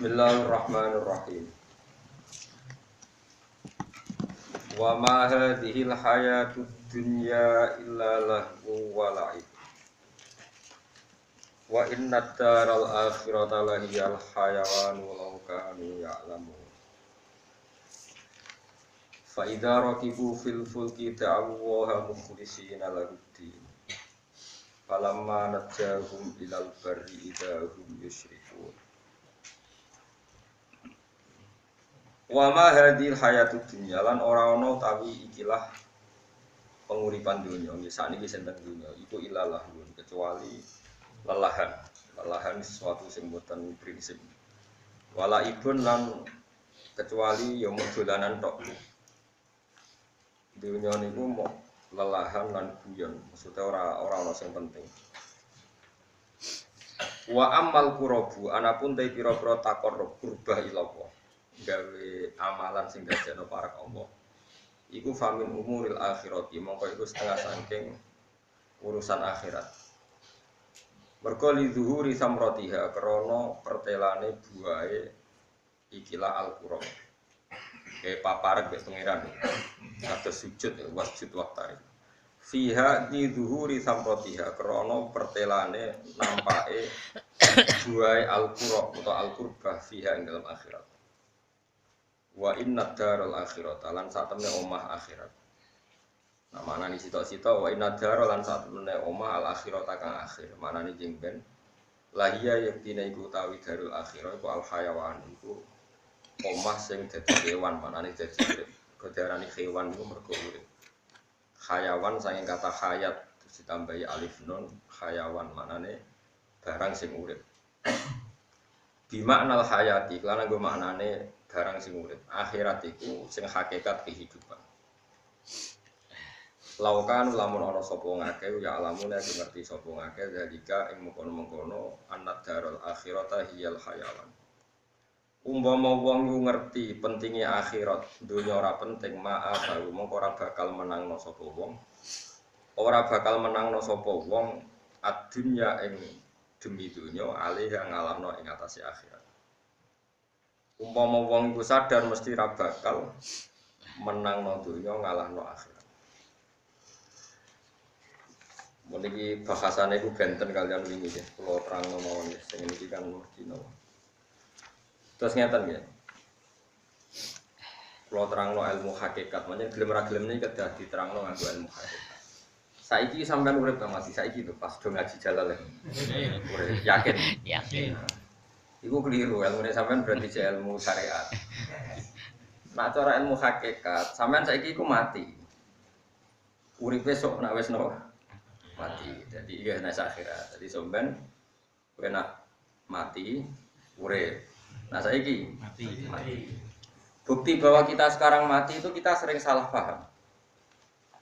Bismillahirrahmanirrahim. Wa ma hadhil hayatud dunya illa lahu wa la'ib. Wa innad daral akhirata lahiyal hayawanu law kanu ya'lamun. Fa idza rakibu fil fulki ta'awwaha mukhlishina lahuddin. Falamma najjahum ilal barri idza hum yusyrikun. Wa ma hadhil hayatud dunya lan ora ana utawi ikilah penguripan dunya nggih sakniki sinten dunya iku ilalah kecuali lelahan. Lelahan sesuatu sing boten prinsip. Wala ibun lan kecuali ya mung dolanan tok. Dunya niku mok lelahan lan guyon, maksudnya ora ana sing penting. Wa amal qurabu anapun te pira-pira taqarrub qurbah ila Allah. Gawe amalan sing dadekno parek Allah. Iku famin umuril akhirati, mongko iku setengah saking urusan akhirat. Mergo li zuhuri samratiha krana pertelane buahe ikilah al-qurab. Kayak paparek wis pangeran. Kados sujud wasjud waktari. Fiha di zuhuri samratiha krana pertelane nampake buahe al-qurab utawa al-qurbah fiha ing dalam akhirat. Wa inna daral akhirat lan satemene omah akhirat. Nah manane cita-cita wa inna daral lan satemene omah al akhirat kang akhir. Manane jeng ben lahia yektine iku utawi darul akhirat iku al hayawan iku omah sing dadi kewan, manane dadi urip. Godarani kewan iku mergo urip. Hayawan saking kata hayat terus ditambahi alif nun hayawan manane barang sing urip. Bimaknal hayati lan nggo maknane barang sing urip. Akhirat iku sing hakikat kehidupan. Laukan lamun ana sapa ngake ya alamune ngerti sapa ngake dalika ing mengkono-mengkono annad darul akhirata hiyal hayawan. Umpama wong ngerti pentingnya akhirat, dunya ora penting, maaf aku mongko ora bakal menangno sapa wong. Ora bakal menangno sapa wong ad-dunya ing demi dunya alih ngalamno ing atase akhirat. Umpama wong iku sadar mesti ra bakal menangno dunya ngalahno akhirat. Meniki bahasane iku benten kalian wingi nggih, kula terangno mawon nggih, sing niki kan mesti napa. Terus ngeten nggih. Kula terangno ilmu hakikat, menyen gelem ra gelem niki kedah diterangno nganggo ilmu hakikat. Saiki sampean urip ta masih saiki lho pas do ngaji jalal. Urip yakin. Yakin. Iku keliru, ilmu ini sampean berarti ilmu syariat. Nah cara ilmu hakikat, sampean saiki iku mati. Uripe sok nek wis mati. Jadi iki nek akhirat. Jadi sampean kowe nak mati, urip. Nah saiki mati. Bukti bahwa kita sekarang mati itu kita sering salah paham.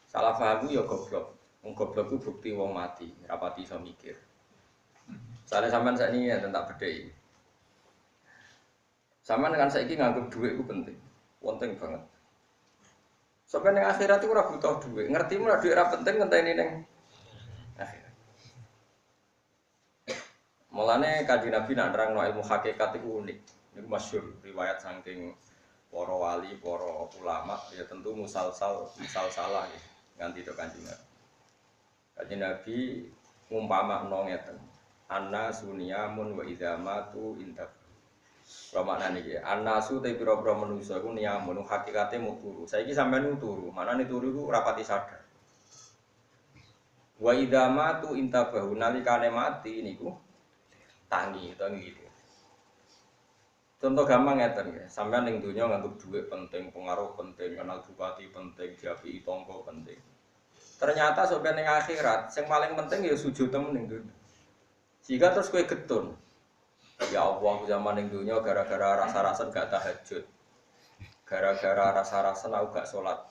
Salah paham itu ya goblok. Wong goblok itu bukti wong mati, rapati iso mikir. Soale sampean sakniki ya tak bedheki. Sama dengan saiki nganggep duit itu penting banget. Sampai ning akhirat itu ora butuh duit, ngerti ora duit ora penting ngenteni ning akhirat. Mulane Kanjeng Nabi nak nerangno ilmu hakikat itu unik. Niku masyhur riwayat saking para wali, para ulama ya tentu musalsalah ya nganti to Kanjeng Nabi. Kanjeng Nabi ngumpamakno ngeten. Anna sunyamun wa idzamatu intab. Kalau maknanya ini, anasu tapi pira-pira manusia itu niamun, hakikatnya mau turu. Saiki sampean turu, mana nih turu itu rapati sadar. Wa idama tu intabahu nalikane mati niku tangi gitu. Contoh gampang ngeten ya, sampean ning donya nganggep duit penting, pengaruh penting, kenal bupati penting, diapi tonggo penting. Ternyata sampean ning akhirat, yang paling penting ya sujud temen ning donya. Jika terus kowe getun. Ya Allah zaman ning dunya gara-gara rasa-rasen gak tahajud. Gara-gara rasa-rasen aku gak sholat.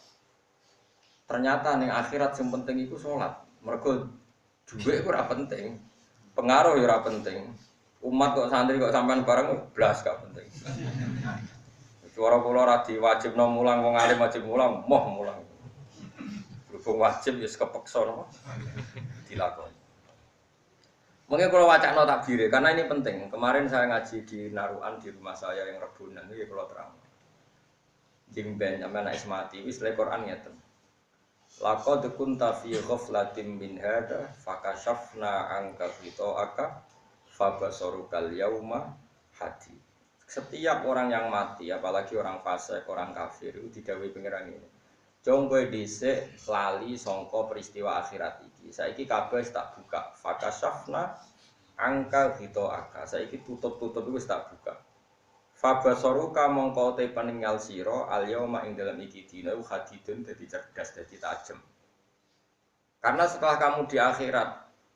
Ternyata ning akhirat yang penting itu sholat. Mergo duit itu ora penting. Pengaruh ya ora penting. Umat kok santri kok sampean bareng blas gak penting. Suara kula ora diwajibno mulang wong alim wajib mulang, moh mulang. Berhubung wajib ya kepeksa napa dilakoni. Mungkin kalau wacana takbir, karena ini penting. Kemarin saya ngaji di Naruan di rumah saya yang Rebunan, ini kalau terang. Jimben sampean nek mati wis le Quran ngeten. Laqad kunta fi ghaflatin min hada fakashafna anka aka fabasarukal yauma hadi. Setiap orang yang mati, apalagi orang fasik, orang kafir itu didhawuhi pangeran ini. Jong kowe dhisik lali sangka peristiwa akhirat iki. Saiki kabeh tak buka. Fakashafna angka aka. Saiki tutup-tutup wis tak buka. Fabasoruka mongko te peninggal sira al-yauma ing dalam iki dina hadidun dadi cerdas dadi tajem. Karena setelah kamu di akhirat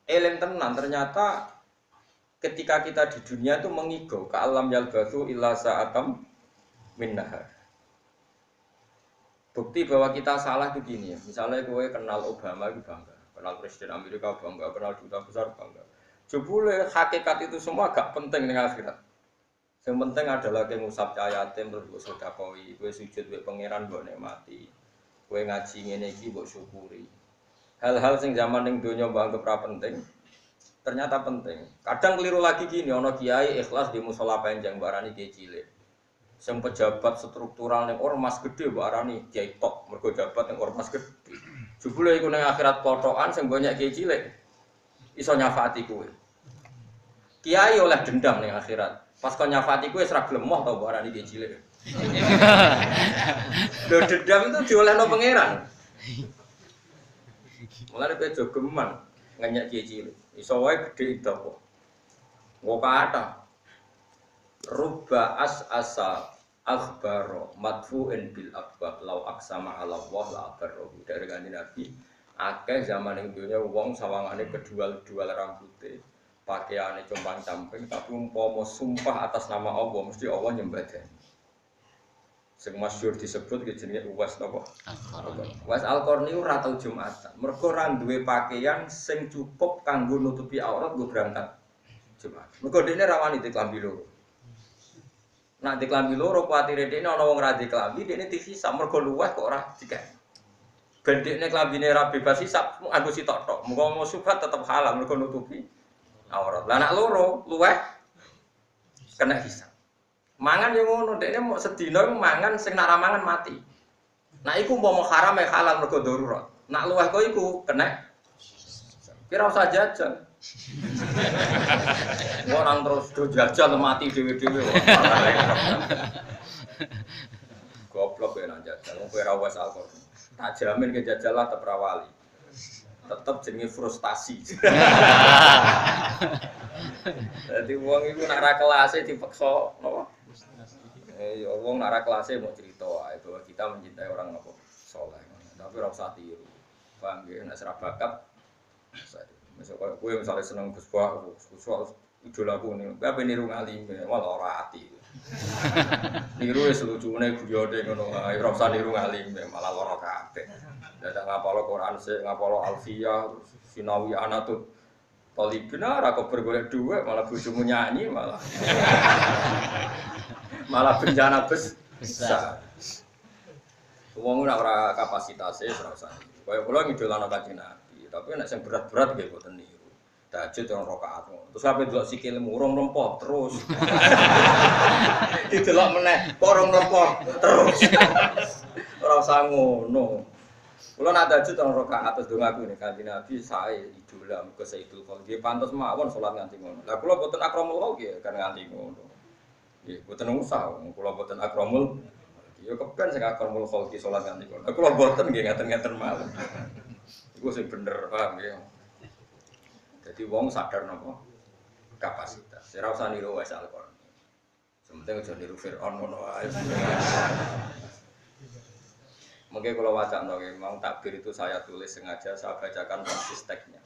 eling tenan ternyata ketika kita di dunia itu mengigau ka alam yalbatsu illa sa'atam min nahar. Bukti bahwa kita salah itu gini ya. Misalnya kowe kenal Obama itu bangga, kenal Presiden Amerika bangga, kenal duta besar bangga. Jebule hakikat itu semua gak penting ning akhirat. Yang penting adalah kowe ngusap yatim terus mbok sedekahi, kowe sujud mbek pangeran mbok nikmati. Kowe ngaji ngene iki mbok syukuri. Hal-hal sing zaman ning donya mbok anggap ra penting, ternyata penting. Kadang keliru lagi gini, ana kiai ikhlas di musala panjang mbok arani kiai cilik. Sing pejabat struktural ning ormas gede mbok arani kiai tok, mergo jabat ning ormas gede. Jebule iku ning akhirat potokan sing banyak kiai cilik iso nyafaati kowe. Kiai oleh dendam ning akhirat. Pas kau nyafati gue serak lemoh tau barang ini cilik. Lo dendam itu diolehno pangeran. Mulane kowe jogeman nganyak cilik. Iso wae gede itu kok. Nggo kata. Rubba asa akhbaro madfu'in bil abwab law aqsama ala Allah la abarro. Dari kanjeng Nabi, akeh zaman ing dunya wong sawangane kedual-dual rambute. Pakaiannya compang camping tapi umpama sumpah atas nama Allah mesti Allah nyembadani. Sing masyhur disebut jenenge Uwais napa? Al-Qarni. Uwais Al-Qarni ora tau Jumatan. Mergo ora duwe pakaian sing cukup kanggo nutupi aurat go berangkat Jumat. Mergo dekne ra wani diklambi loro. Nek diklambi loro kuwatire dekne ana wong ra diklambi dekne dihisab mergo luweh kok ora dikek. Ben dekne klambine ra bebas hisab nganggo sitok tok. Muga-muga subhat tetep halal mergo nutupi aurat. Lah anak loro luweh kena hisab. Mangan yo ngono, dekne mau sedina mangan sing nak mangan mati. Nah iku umpama haram ya halal mergo darurat. Nak luweh kok iku kena. Kira usah jajan. Orang terus do jajan mati dhewe-dhewe. Goblok ya nang jajan. Wong kowe ora wis alkohol. Tak jamin ke jajal lah tetep rawali. Tetap jenenge frustasi. Dadi wong iku nek ra kelase dipeksa napa? Ya wong nek ra kelase mau cerita wae bahwa kita mencintai orang apa saleh. Tapi ora usah tiru. Paham nggih nek ora bakat. Misal kowe misale seneng Gus Bah, idolaku niku. Kowe ape niru ngalim malah ora ati. Niru wis lucune guyone ngono wae. Ora usah niru ngalim malah lara kabeh. Dadak ngapalo Quran sik, ngapalo Alfiyah, Sinawi Anatut. Talibina ora kok bergolek dhuwit malah bojomu nyanyi malah. Malah bencana besar. Wong ora kapasitasé ora usah. Kaya kula ngidolano Kanjeng Nabi, tapi nek sing berat-berat nggih boten niru. Tahajud rong rakaat. Terus sampe delok sikilmu urung rempot terus. Didelok meneh, kok urung rempot terus. Ora usah ngono. Kula nak tahajud rong rakaat terus dongaku nek Kanjeng Nabi sae idola muga Sayyidul Khalq. Nggih pantes mawon salat nganti ngono. Lah kula boten akramul khalq kan nganti ngono. Nggih boten usah, kula boten akramul. Ya kepen sing akramul khalq salat nganti ngono. Kula boten nggih ngaten-ngaten mawon. Iku sing bener paham nggih. Jadi wong sadar napa kapasitas. Ora usah niru Uwais Al-Qarni. Sementing aja niru Firaun ngono wae. Mungkin kalau wacana memang takbir itu saya tulis sengaja, saya bacakan persis teksnya.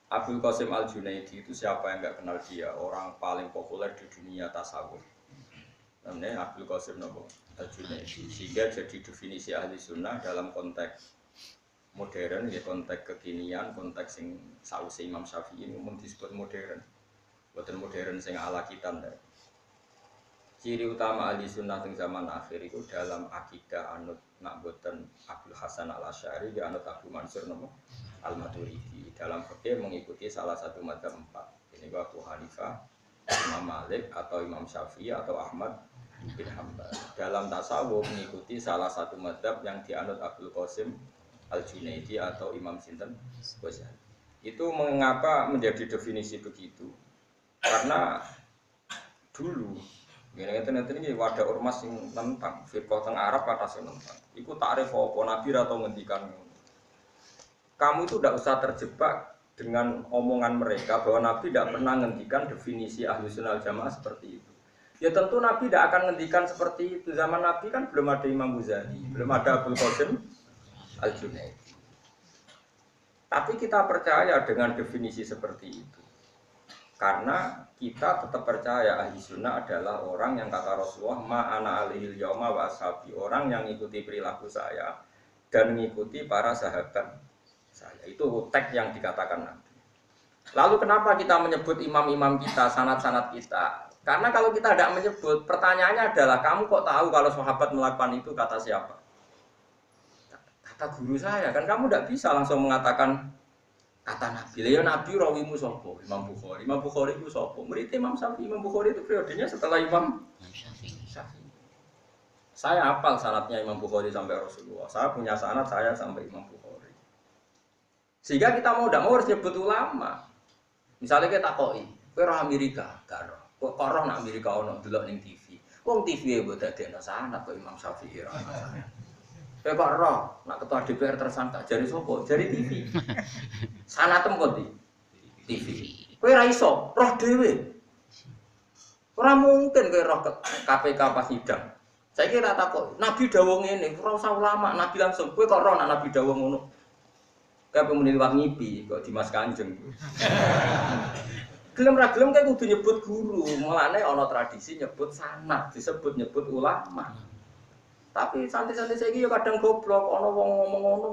Abdul Qasim Al-Junaidi itu siapa yang nggak kenal dia? Orang paling populer di dunia tasawuf. Namanya Abdul Qasim Al-Junaidi. Sehingga jadi definisi ahli sunnah dalam konteks modern, ya konteks kekinian, konteks yang sausi Imam Syafi'i ini umum disebut modern. Bukan modern sing ala kita. Ciri utama ahli sunnah di zaman akhir itu dalam akidah anut nak boten Abdul Hasan al Asy'ari di anut Abu Mansur nopo al Maturidi. Dalam fikih mengikuti salah satu madzhab empat. Ini Abu Hanifah, Imam Malik atau Imam Syafi'i atau Ahmad bin Hanbal. Dalam tasawuf mengikuti salah satu madzhab yang dianut Abdul Qasim Al-Junaidi atau Imam Sinten Ghazali. Itu mengapa menjadi definisi begitu? Karena dulu ngene-ngene iki wadah ormas sing tentang fiqh teng Arab kata sing tentang. Iku takrif apa nabi atau ngendikan kamu itu tidak usah terjebak dengan omongan mereka bahwa Nabi tidak pernah ngendikan definisi ahlu sunnah jamaah seperti itu. Ya tentu Nabi tidak akan ngendikan seperti itu. Zaman Nabi kan belum ada Imam Ghazali, belum ada Abdul Qasim Al-Junaidi. Tapi kita percaya dengan definisi seperti itu. Karena kita tetap percaya ahli sunnah adalah orang yang kata Rasulullah ma'ana alihil yauma wa ashabi, orang yang mengikuti perilaku saya dan mengikuti para sahabat saya. Itu teks yang dikatakan Nabi. Lalu kenapa kita menyebut imam-imam kita, sanad-sanad kita? Karena kalau kita tidak menyebut, pertanyaannya adalah kamu kok tahu kalau sahabat melakukan itu kata siapa? Kata guru saya. Kan kamu tidak bisa langsung mengatakan kata Nabi. Ya Nabi rawimu sapa? Imam Bukhari. Imam Bukhari itu sapa? Murid Imam Syafi'i. Imam Bukhari itu periodenya setelah Imam Syafi'i. Saya hafal sanadnya Imam Bukhari sampai Rasulullah. Saya punya sanad saya sampai Imam Bukhari. Sehingga kita mau tidak mau harus nyebut ulama. Misalnya kita takoi, kowe roh Amerika, gak roh. Kok roh nak Amerika ono delok ning TV. Wong TV e mbok dadekno sanad kok Imam Syafi'i ra. Kowe kok roh nak ketua DPR tersangka jari sapa? Jari TV. Sanatem kok di TV. Kowe ra iso roh dhewe. Ora mungkin kowe roh KPK pas sidang. Saiki tak takok, Nabi dawuh ngene, ora usah ulama, Nabi langsung kowe kok roh nak Nabi dawuh ngono. Kayak pemuni liwat ngipi kok Dimas Kanjeng. Gelem ra gelem kayak kudu nyebut guru, mulane ana tradisi nyebut sanad, disebut nyebut ulama. Tapi santri-santri saiki ya kadang goblok, ana wong ngomong ngono.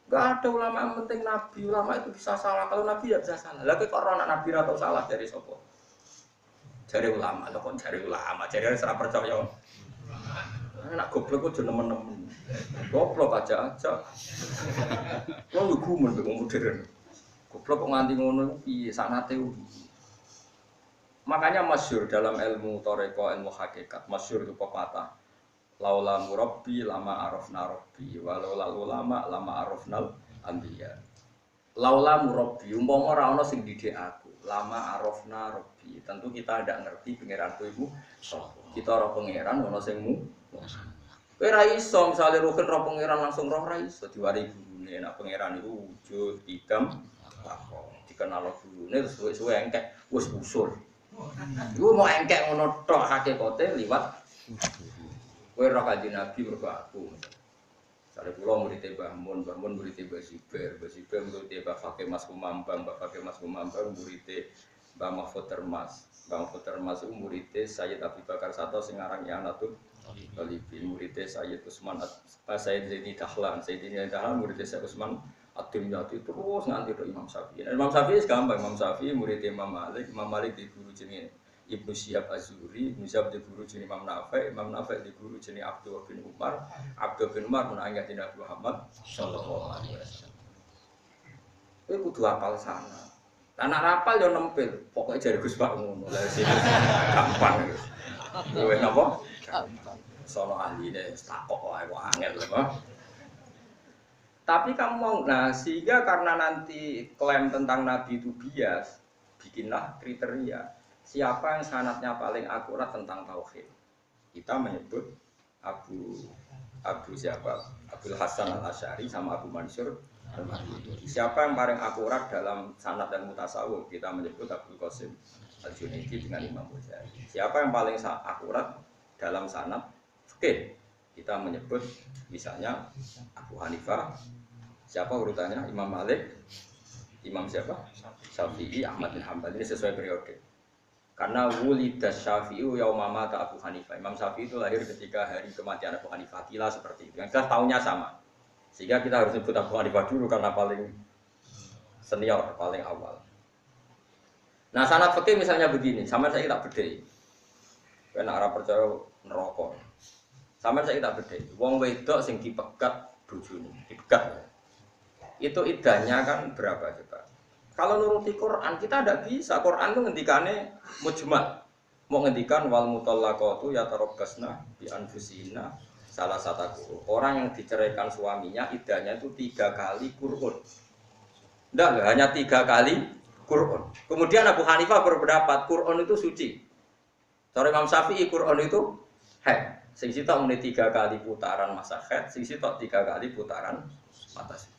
Enggak ada ulama yang penting Nabi, ulama itu bisa salah, kalau Nabi ya bisa salah. Lah kok ora ana Nabi atau salah dari sapa? Jare ulama, lho kok jare ulama, jare ora percaya. Anak goblok kok jeneng nemen. Goblok aja. Wong lu gumun wong modern. Goblok kok nganti ngono piye sanate piye. Makanya masyhur dalam ilmu thariqah, ilmu hakikat, masyhur itu pepatah. Laula murabbi lama arafna rabbi, walau ulama lama arafnal anbiya. Laula murabbi, umpama ora ana sing didik aku, lama arafna rabbi. Tentu kita ndak ngerti pangeranku iku sapa. Kita ora pangeran ana sing mu. Kowe ra iso misale rugen ro pangeran langsung roh ra iso diwari gurune. Nek pangeran iku wujud, idam, apa dikenal gurune terus suwe-suwe engkek wis usul. Iku mau engkek ngono tok hakikate liwat kowe ora kanjeng Nabi mergo aku. Misale kula murid Mbah Mun, Mbah Mun murid Mbah Zubair, Mbah Zubair murid Mbah Fakih Mas Kumambang, Mbah Fakih Mas Kumambang murid Mbah Mahfud Termas. Mbah Mahfud Termas iku murid Sayyid Abi Bakar Sato sing aran Anatul Talibin, murid Sayyid Utsman Sayyid Zaini Dahlan, Sayyid Zaini Dahlan murid Sayyid Utsman Ad-Dimyati terus nganti ke Imam Syafi'i. Imam Syafi'i gampang, Imam Syafi'i murid Imam Malik di guru jenenge Ibnu Syihab Az-Zuhri, Ibnu Syihab di guru jenenge Imam Nafi' di guru jenenge Abdullah bin Umar mun ayat Nabi Muhammad sallallahu alaihi wasallam. Kowe kudu hafal sana. Lah nek rapal yo nempel, pokoke jare Gus Pak ngono. Lah sing gampang iki. Kowe napa? Sono ahline takok wae kok angel lho. Tapi kamu mau, nah sehingga karena nanti klaim tentang Nabi itu bias, bikinlah kriteria siapa yang sanadnya paling akurat tentang tauhid. Kita menyebut Abdul Hasan al Asy'ari sama Abu Mansur al-Maturidi. Siapa yang paling akurat dalam sanad dan mutasawuf, kita menyebut Abdul Qasim Al-Junaidi dengan Imam Ghazali. Siapa yang paling akurat dalam sanad fikih, kita menyebut misalnya Abu Hanifah. Siapa urutannya? Imam Malik, Imam siapa? Syafi'i, Ahmad bin Hanbal. Ini sesuai periode. Karena wulidas Syafi'i yauma mata Abu Hanifah. Imam Syafi'i itu lahir ketika hari kematian Abu Hanifah. Kila seperti itu. Yang jelas tahunnya sama. Sehingga kita harus sebut Abu Hanifah dulu karena paling senior, paling awal. Nah, sanad fikih misalnya begini, sama saya tak bedai. Kena ora percaya neraka. Sampeyan saya tak bedheki. Wong wedok sing dipegat bojone, dipegat. Itu idahnya kan berapa coba? Kalau nuruti Quran kita tidak bisa. Quran itu ngendikane mujmal. Mau ngendikan wal mutallaqatu yatarabbasna bi anfusihinna salah satu. Orang yang diceraikan suaminya idahnya itu 3 kali Qur'an. Tidak, hanya 3 kali Qur'an. Kemudian Abu Hanifah berpendapat Qur'an itu suci. Cara Imam Syafi'i Qur'an itu haid. Sing sitok muni 3 kali putaran masa haid, sing sitok 3 kali putaran mata suci.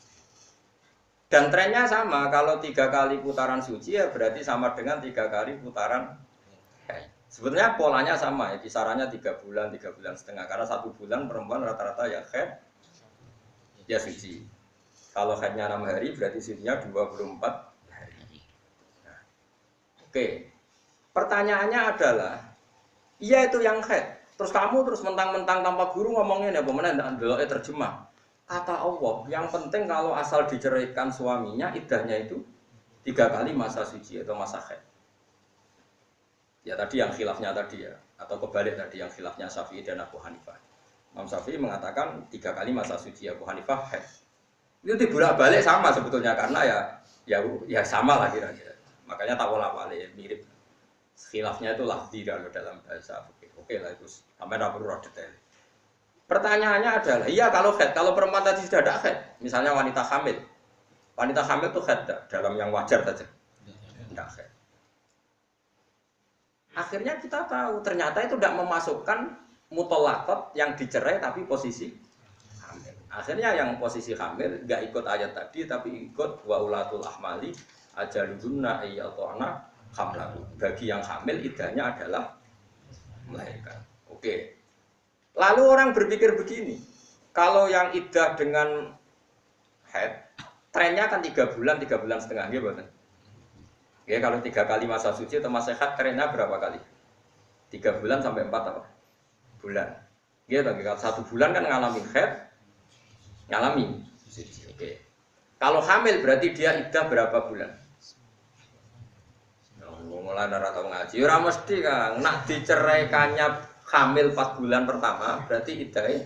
Dan trennya sama, kalau 3 kali putaran suci ya berarti sama dengan 3 kali putaran haid. Sebetulnya polanya sama ya, kisarannya 3 bulan, 3 bulan setengah. Karena 1 bulan perempuan rata-rata ya haid, ya suci. Kalau haidnya 6 hari berarti sucinya 24 hari. Nah, oke, pertanyaannya adalah, iya itu yang haid. Terus kamu terus mentang-mentang tanpa guru ngomongin ya, pemenang tidak deloknya terjemah. Kata Allah, yang penting kalau asal diceraikan suaminya, idahnya itu 3 kali masa suci atau masa haid. Ya tadi yang khilafnya tadi ya, atau kebalik tadi yang khilafnya Syafi'i dan Abu Hanifah. Imam Syafi'i mengatakan 3 kali masa suci, Abu Hanifah haid. Itu dibolak-balik sama sebetulnya karena ya sama lah kira-kira. Makanya tak bolak-balik mirip. Khilafnya itu lafzi kalau dalam bahasa fikih. Oke lah itu sampai tidak perlu detail. Pertanyaannya adalah, iya kalau haid, kalau perempuan tadi sudah ada haid, misalnya wanita hamil itu haid dalam yang wajar saja, tidak haid. Akhirnya kita tahu ternyata itu tidak memasukkan mutolakot yang dicerai tapi posisi hamil. Akhirnya yang posisi hamil nggak ikut ayat tadi tapi ikut wa ulatul ahmali ajaludunna ayyatuna hamlahu. Bagi yang hamil idahnya adalah melahirkan. Oke. Lalu orang berpikir begini, kalau yang idah dengan haid, trennya kan 3 bulan setengah, gitu kan? Ya kalau 3 kali masa suci atau masa haid, trennya berapa kali? 3 bulan sampai 4 apa? Bulan. Gitu, kalau 1 bulan kan ngalami suci. Oke. Kalau hamil berarti dia idah berapa bulan? Mulai dari tahu ngaji, ora mesti Kang. Nak diceraikannya hamil 4 bulan pertama, berarti idahnya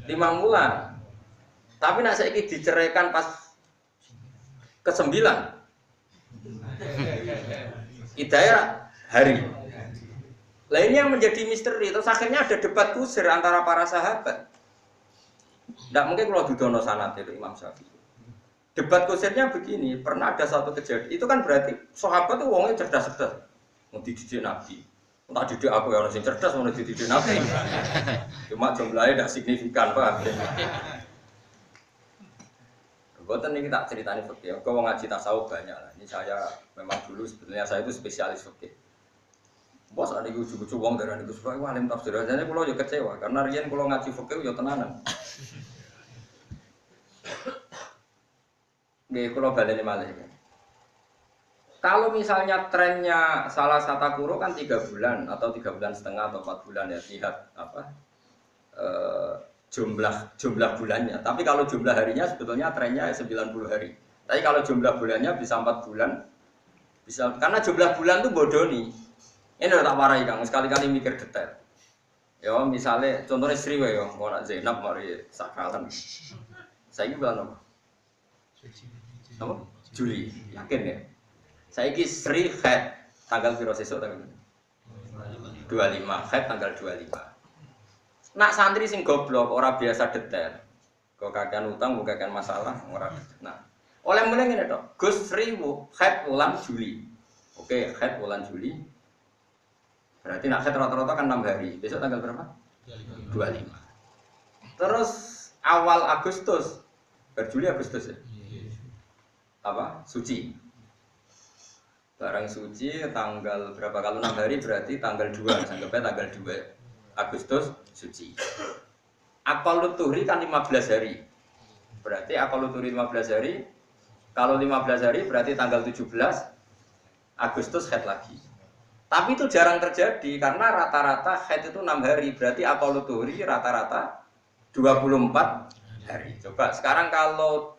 5 bulan. Tapi nak saiki diceraikan pas ke-9, idahnya hari. Lah ini yang menjadi misteri. Terus akhirnya ada debat kusir antara para sahabat. Tidak mungkin kalau dudono sanad itu Imam Syafi'i. Debat kusirnya begini, pernah ada satu kejadian, itu kan berarti sahabat tuh wongnya cerdas-cerdas, mau dididik Nabi, tak didik aku ya orang sing cerdas, mau dididik Nabi, cuma jumlahnya tidak signifikan, paham? Buatan ini tak ceritani fikih, kau ngaji tasawuf banyak lah. Ini saya memang dulu sebetulnya saya itu spesialis fikih. Bos ada ujung-ujung wong dari itu supaya alim tafsir, jadi kalau juga kecewa karena rian kalau ngaji fikih ya tenanan. Nggih, kalau baleni malih. Kalau misalnya trennya salah satu kuro kan 3 bulan atau 3 bulan setengah atau 4 bulan ya lihat apa jumlah bulannya. Tapi kalau jumlah harinya sebetulnya trennya 90 hari. Tapi kalau jumlah bulannya bisa 4 bulan, bisa karena jumlah bulan tuh bodoni. Ini udah tak warai Kang, sekali-kali mikir detail. Ya misalnya contohnya Sri ya, mau nak Zainab mari sakalan. Saya ini bilang apa? Apa? Juli, yakin ya? Saya ini Sri haid tanggal piro sesuk tanggal 25, haid tanggal 25. Nak santri sing goblok ora biasa detail. Kok kakean utang, kok kakean masalah ora. Nah, oleh mulai ngene tok. Gus Sri haid bulan Juli. Oke, haid bulan Juli. Berarti nak haid rata-rata kan 6 hari. Besok tanggal berapa? 25. Terus awal Agustus, Juli Agustus ya? Apa? Suci. Barang suci tanggal berapa? Kalau 6 hari berarti tanggal 2, anggapnya tanggal 2 Agustus suci. Aqallut tuhri kan 15 hari. Berarti aqallut tuhri 15 hari. Kalau 15 hari berarti tanggal 17 Agustus haid lagi. Tapi itu jarang terjadi karena rata-rata haid itu 6 hari. Berarti aqallut tuhri rata-rata 24 hari. Coba sekarang kalau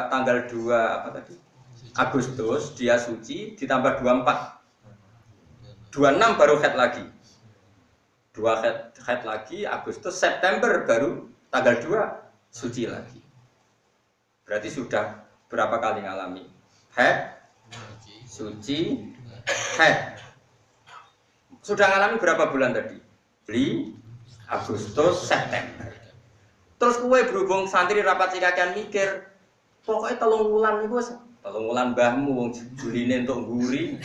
tanggal 2 apa tadi? Agustus dia suci ditambah 24. 26 baru head lagi. 2 head lagi, Agustus, September baru tanggal 2 suci lagi. Berarti sudah berapa kali ngalami? Head, suci, head. Sudah ngalami berapa bulan tadi? Juli, Agustus, September. Terus kue berhubung santri rapat sikakan mikir, pokoknya 3 bulan niku 3 bulan mbahmu wong Juline entuk nguri.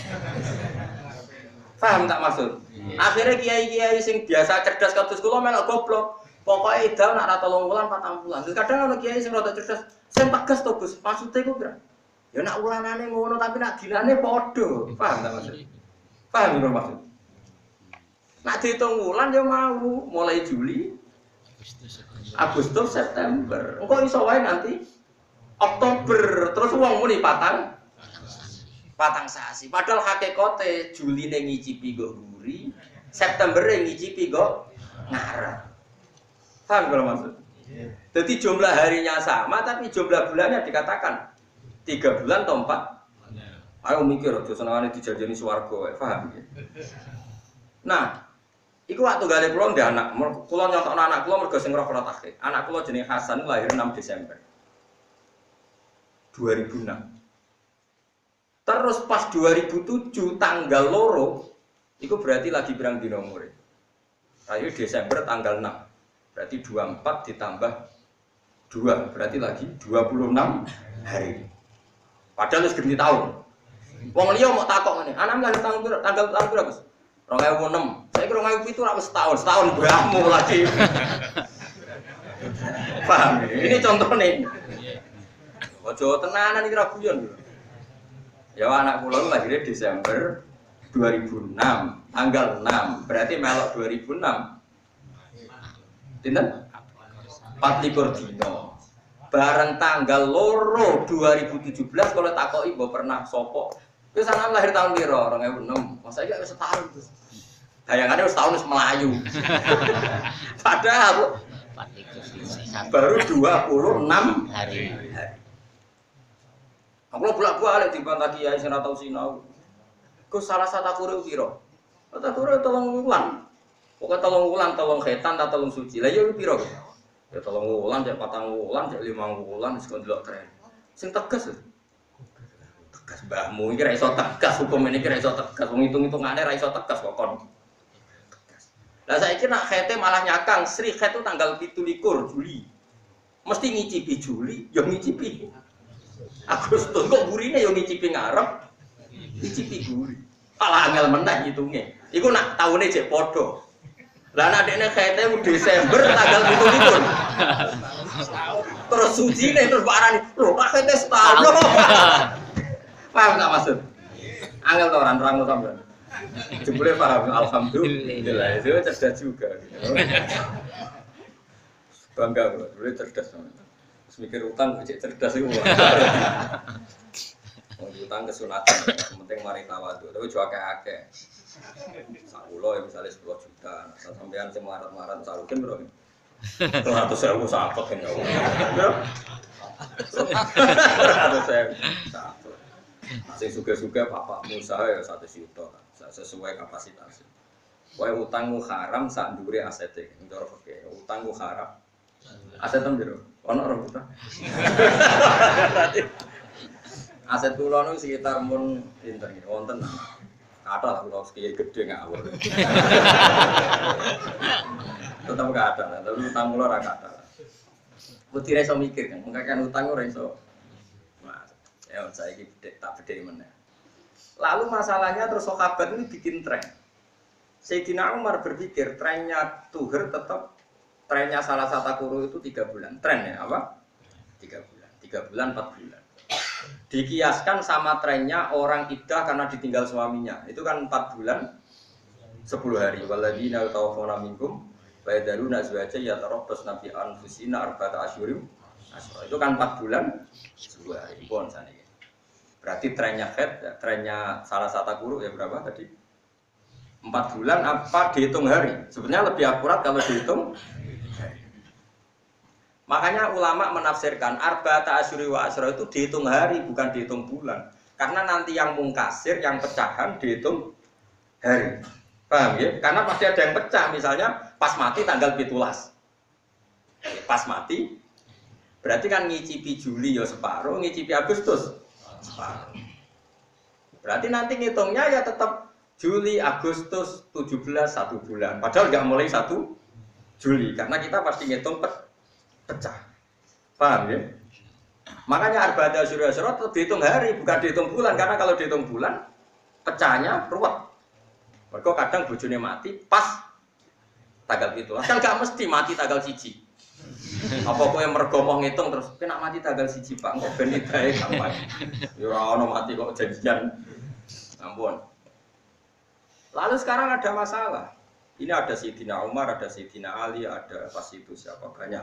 Paham tak maksud? Akhirnya kiai-kiai sing biasa cerdas kados kula melok goblok. Pokoknya idam nak ra 3 bulan 4 bulan. Terus kadang ana kiai sing rada cerdas, sing tegas to Gus. Maksude ku pira? Ya nak ulanane ngono tapi nak dilane padha. Paham tak maksud? Paham lho maksud? Nak dihitung wulan ya mau mulai Juli, Agustus, September. Engko iso wae nanti Oktober. Terus wong muni patang sasi. Padahal hakikate Juli ning ngicipi go guri, September ning ngicipi go ngarep. Paham kalau maksud? Jadi jumlah harinya sama tapi jumlah bulannya dikatakan 3 bulan atau 4. Ayo mikir aja senengane dijajani swarga wae, paham ya? Nah, iku waktu gale kula ndek anak, kula nyontokno anak kula mergo sing roh takhir. Anak kula jenenge Hasan lahir 6 Desember 2006. Terus pas 2007 tanggal loro, itu berarti lagi berang dino umure. Ayo Desember tanggal 6. Berarti 24 ditambah 2, berarti lagi 26 hari. Padahal wis ganti tahun. Wong liya mau takok ngene, anak lahir tanggal berapa, Gus? 2006. Saya kira 2007 ora wis setahun mbahmu lagi. Paham? Ini contohnya. Ojo tenanan iki ra guyon lho. Ya anak kula lahir Desember 2006, tanggal 6. Berarti melok 2006. Pinten? 24 dino. Bareng tanggal loro 2017 kalau takoki mbok pernah sapa. Wis anak lahir tahun piro? 2006. Masa iki wis setahun terus. Bayangane wis setahun wis melayu. Padahal baru 26 hari. Aku bolak-balik dibantah kiai sing ora tau sinau. Ku salah satu kuru piro? Kata kuru 3 bulan. Pokoke 3 bulan, 3 khetan ta 3 suci. Lah ya piro? Ya 3 bulan, cek 4 bulan, cek 5 bulan wis kon delok tren. Sing tegas. Tegas mbahmu iki ra iso tegas, hukum ini iki ra iso tegas. Wong hitung-hitungane ra iso tegas kok kon. Tegas. Lah saiki nak khete malah nyakang, Sri khet itu tanggal 17 Juli. Mesti ngicipi Juli, ya ngicipi Agustus kok gurine yo ngicipi ngarep. Ngicipi guri. Malah angel meneh hitunge. Iku nak taune jek padha. Lah nek dekne khete Desember tanggal 17. Terus sucine terus barani, lho tak khete setahun lho. Paham tak maksud? Angel to ora nerangno sampean. Jebule paham, alhamdulillah. Itu cerdas juga. Bangga bro, dulu cerdas. Terus mikir utang, cek cerdas itu. Utang kesunatan, penting mari tawadhu, tapi juga akeh-akeh. Sakulo ya misalnya 10 juta, sampean sing marat-marat sarukin bro. 100.000 sakot kan ya. 100.000 sakot. Sing suga-suga bapakmu usaha ya 1 juta, sesuai kapasitas. Wae utangmu haram sak ndure asete, cara fikih. Utangmu haram. Aset piro? Ono ora kita. Aset kula niku sekitar mun pinten iki wonten. Kathah lah kula kiai gedhe ngawur. Tetep kathah, tapi utang kula ora kathah. Kudu iso mikir kan, mengkakan utang ora iso. Mas, ya saiki tak bedhe meneh. Lalu masalahnya terus sahabat ini bikin tren. Sayyidina Umar berpikir trennya Tuhur tetap trennya salah satu guru itu 3 bulan. Tren ya apa? 3 bulan. 3 bulan, 4 bulan. Dikiaskan sama trennya orang iddah karena ditinggal suaminya. Itu kan 4 bulan 10 hari. Waladina tawafuna minkum wa yadaruna azwaja yatarabbasna bi anfusina arba'ata asyhurin. Itu kan 4 bulan 10 hari. Pun saniki. Berarti trennya head, trennya salah satu guru ya berapa tadi? 4 bulan apa dihitung hari? Sebenarnya lebih akurat kalau dihitung. Makanya ulama menafsirkan arba'ata asyhuri wa asyra itu dihitung hari bukan dihitung bulan. Karena nanti yang mungkasir, yang pecahan dihitung hari. Paham ya? Karena pasti ada yang pecah, misalnya pas mati tanggal 17. Pas mati berarti kan ngicipi Juli ya separuh, ngicipi Agustus separuh. Berarti nanti ngitungnya ya tetap Juli, Agustus, 17 1 bulan. Padahal nggak mulai 1 Juli karena kita pasti ngitung pecah. Paham ya? Makanya arba'ata asyhur tetap dihitung hari, bukan dihitung bulan karena kalau dihitung bulan pecahnya ruwet. Mergo kadang bojone mati pas tanggal 17. Kan gak mesti mati tanggal 1. Apa kowe mergo mau ngitung terus kena mati tanggal 1, Pak. Kok ben idahe gampang. Ya ora ono mati kok janjian. Ampun. Lalu sekarang ada masalah. Ini ada Sayyidina Umar, ada Sayyidina Ali, ada pas itu siapa banyak.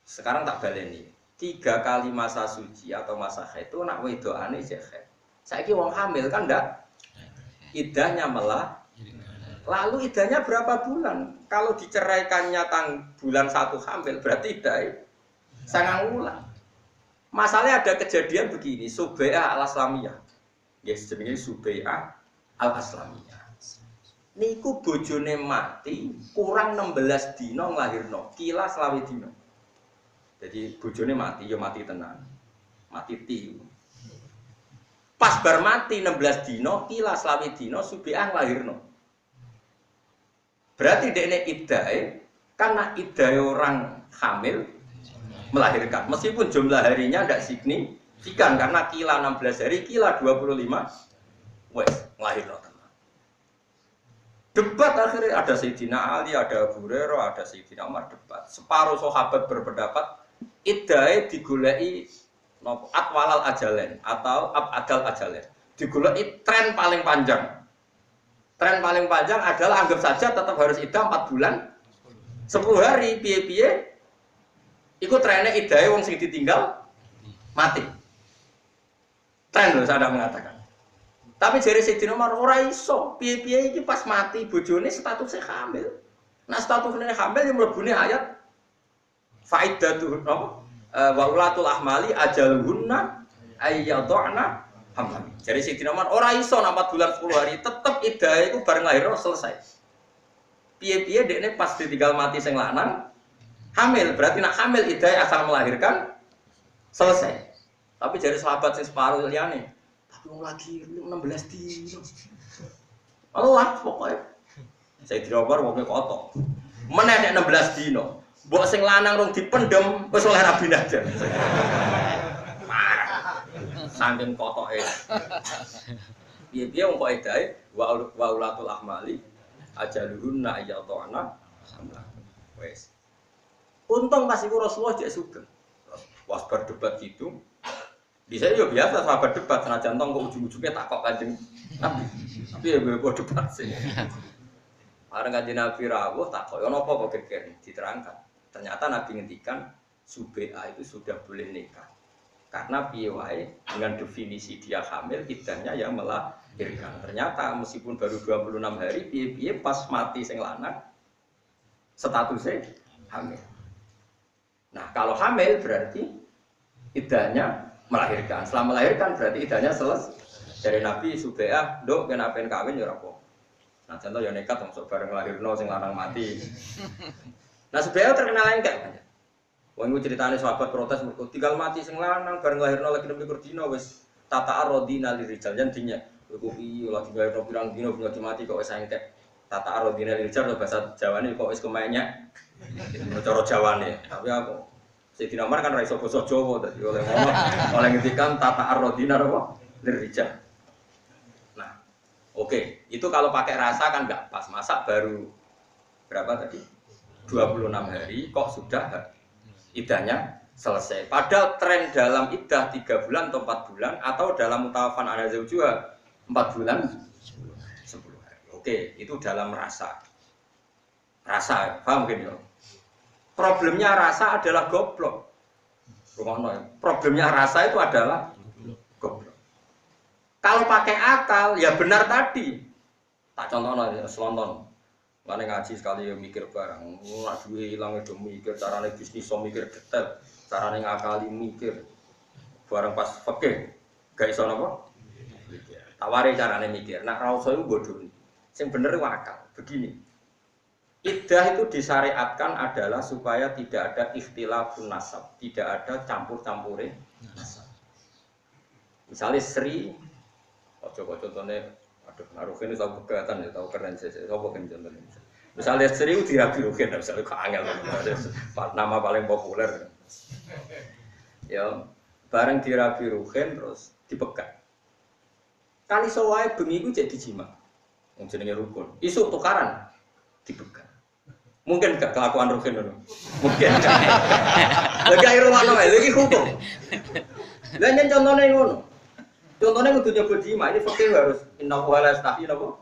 Sekarang tak baleni. 3 kali masa suci atau masa haid itu nak wedokane jek haid. Saiki wong hamil kan ndak idahnya malah, lalu idahnya berapa bulan? Kalau diceraikannya bulan 1 hamil, berarti idah 9 bulan. Masalahnya ada kejadian begini, Subai'ah al-Aslamiyah. Yes, jenenge Subai'ah al-Aslamiyah. Niku bojone mati, kurang 16 dino nglahirno, kila selawe dino. Jadi bojone mati, ya mati tenan. Mati tiu. Pas bar mati 16 dino, kila selawe dino, Subai'ah nglahirno. Berarti dekne iddahe karena iddahe orang hamil melahirkan. Meskipun jumlah harinya tidak signifikan karena kila 16 hari, kila 25 wes nglahirno tenan. Debat akhirnya ada Sayyidina Ali, ada Abu Hurairah, ada Sayyidina Umar debat. Separuh sahabat berpendapat iddahe digoleki atwalal ajalen atau abadal ajalen. Digoleki tren paling panjang. Tren paling panjang adalah anggap saja tetap harus iddah 4 bulan 10 hari piye-piye. Iku trennya iddahe wong sing ditinggal mati. Tren loh saya mengatakan. Tapi jari Sayyidina Umar ora iso. Piye-piye iki pas mati bojone statusnya hamil. Nah statusnya hamil yang mlebune ayat faidatuh apa? Wa ulatul ahmali ajaluhunna ayyadhna hamlan. Jadi Sayyidina Umar ora iso 4 bulan 10 hari tetep iddah iku bareng lahir selesai. Piye-piye dekne pas ditinggal mati sing lanang hamil, berarti nak hamil iddah asal melahirkan selesai. Tapi jadi sahabat sing separuh liyane, tapi wong lagi 16 dino. Allah pokoknya. Sayyidina Umar wong kotok. Meneh nek 16 dino. Mbok sing lanang rong dipendem wis oleh rabi aja. Saking kotoke. Piye-piye wong kok edahe wa ulatul ahmali ajaluhunna ayyadhana hamla. Wes. Untung pas iku Rasulullah jek sugeng. Was berdebat gitu. Di saya yo biasa sahabat debat senajan tong kok ujung-ujungnya takok Kanjeng Nabi. Tapi ya gue debat sih. Bareng Kanjeng Nabi rawuh takok yo napa kok geger diterangkan. Ternyata Nabi ngendikan Subai'ah itu sudah boleh nikah. Karena piye wae dengan definisi dia hamil iddahnya yang melahirkan. Ternyata meskipun baru 26 hari piye-piye pas mati sing lanang statusnya hamil. Nah, kalau hamil berarti iddahnya melahirkan. Setelah melahirkan berarti iddahnya selesai. Dari Nabi Subai'ah, "Nduk kenapa kawin ya ora apa." Nah, contoh ya nekat masuk bareng lahirno sing lanang mati. Nah, Subai'ah terkenal enggak? Wong iku critane sahabat protes mergo tinggal mati sing lanang bareng lahirno lagi 24 dina wis tata arodina lirijal jan dinya. Iku piye lagi lahirno pirang dina bunga mati kok wis engkek. Tata arodina lirijal bahasa Jawane kok wis kemenyek. Cara Jawane. Tapi aku Sayyidina Umar kan ra iso basa Jawa dadi oleh ngomong oleh ngendikan tata arodina apa lirijal. Nah, oke, itu kalau pakai rasa kan enggak pas. Masa baru berapa tadi? 26 hari kok sudah iddahnya selesai. Padahal tren dalam iddah 3 bulan atau 4 bulan atau dalam mutawafan ala zaujuha 4 bulan 10 hari. Oke, itu dalam rasa. Rasa, paham mungkin ya? Problemnya rasa adalah goblok. Problemnya rasa itu adalah goblok. Kalau pakai akal ya benar tadi. Tak contohnya selonton. Lane ngaji sekali ya mikir barang, nak duwe ilang itu mikir carane bisnis, so mikir detail, carane ngakali mikir. Barang pas fikih, gak iso napa? Tawari carane mikir. Nah, ra usah iku bodoh. Sing bener iku akal. Begini. Iddah itu disyariatkan adalah supaya tidak ada ikhtilafun nasab, tidak ada campur-campure nasab. Misalnya Sri, coba contohnya, aduh, Ruhin itu tahu kegatan ya, tahu keren sih, coba kan contohnya. Misalnya Sri itu dirabi Ruhin, misalnya kok angel, nama paling populer. Ya, bareng dirabi Ruhin terus dipegat. Kali sewai bengi itu jadi jima, yang jenenge rukun. Isu tukaran dipegat. Mungkin gak kelakuan Ruhin itu, mungkin gak. Lagi air rumah lagi hukum. Dan contohnya ngono. Contohnya kudu nyebut jima, ini fakir harus innahu la yastahi napa?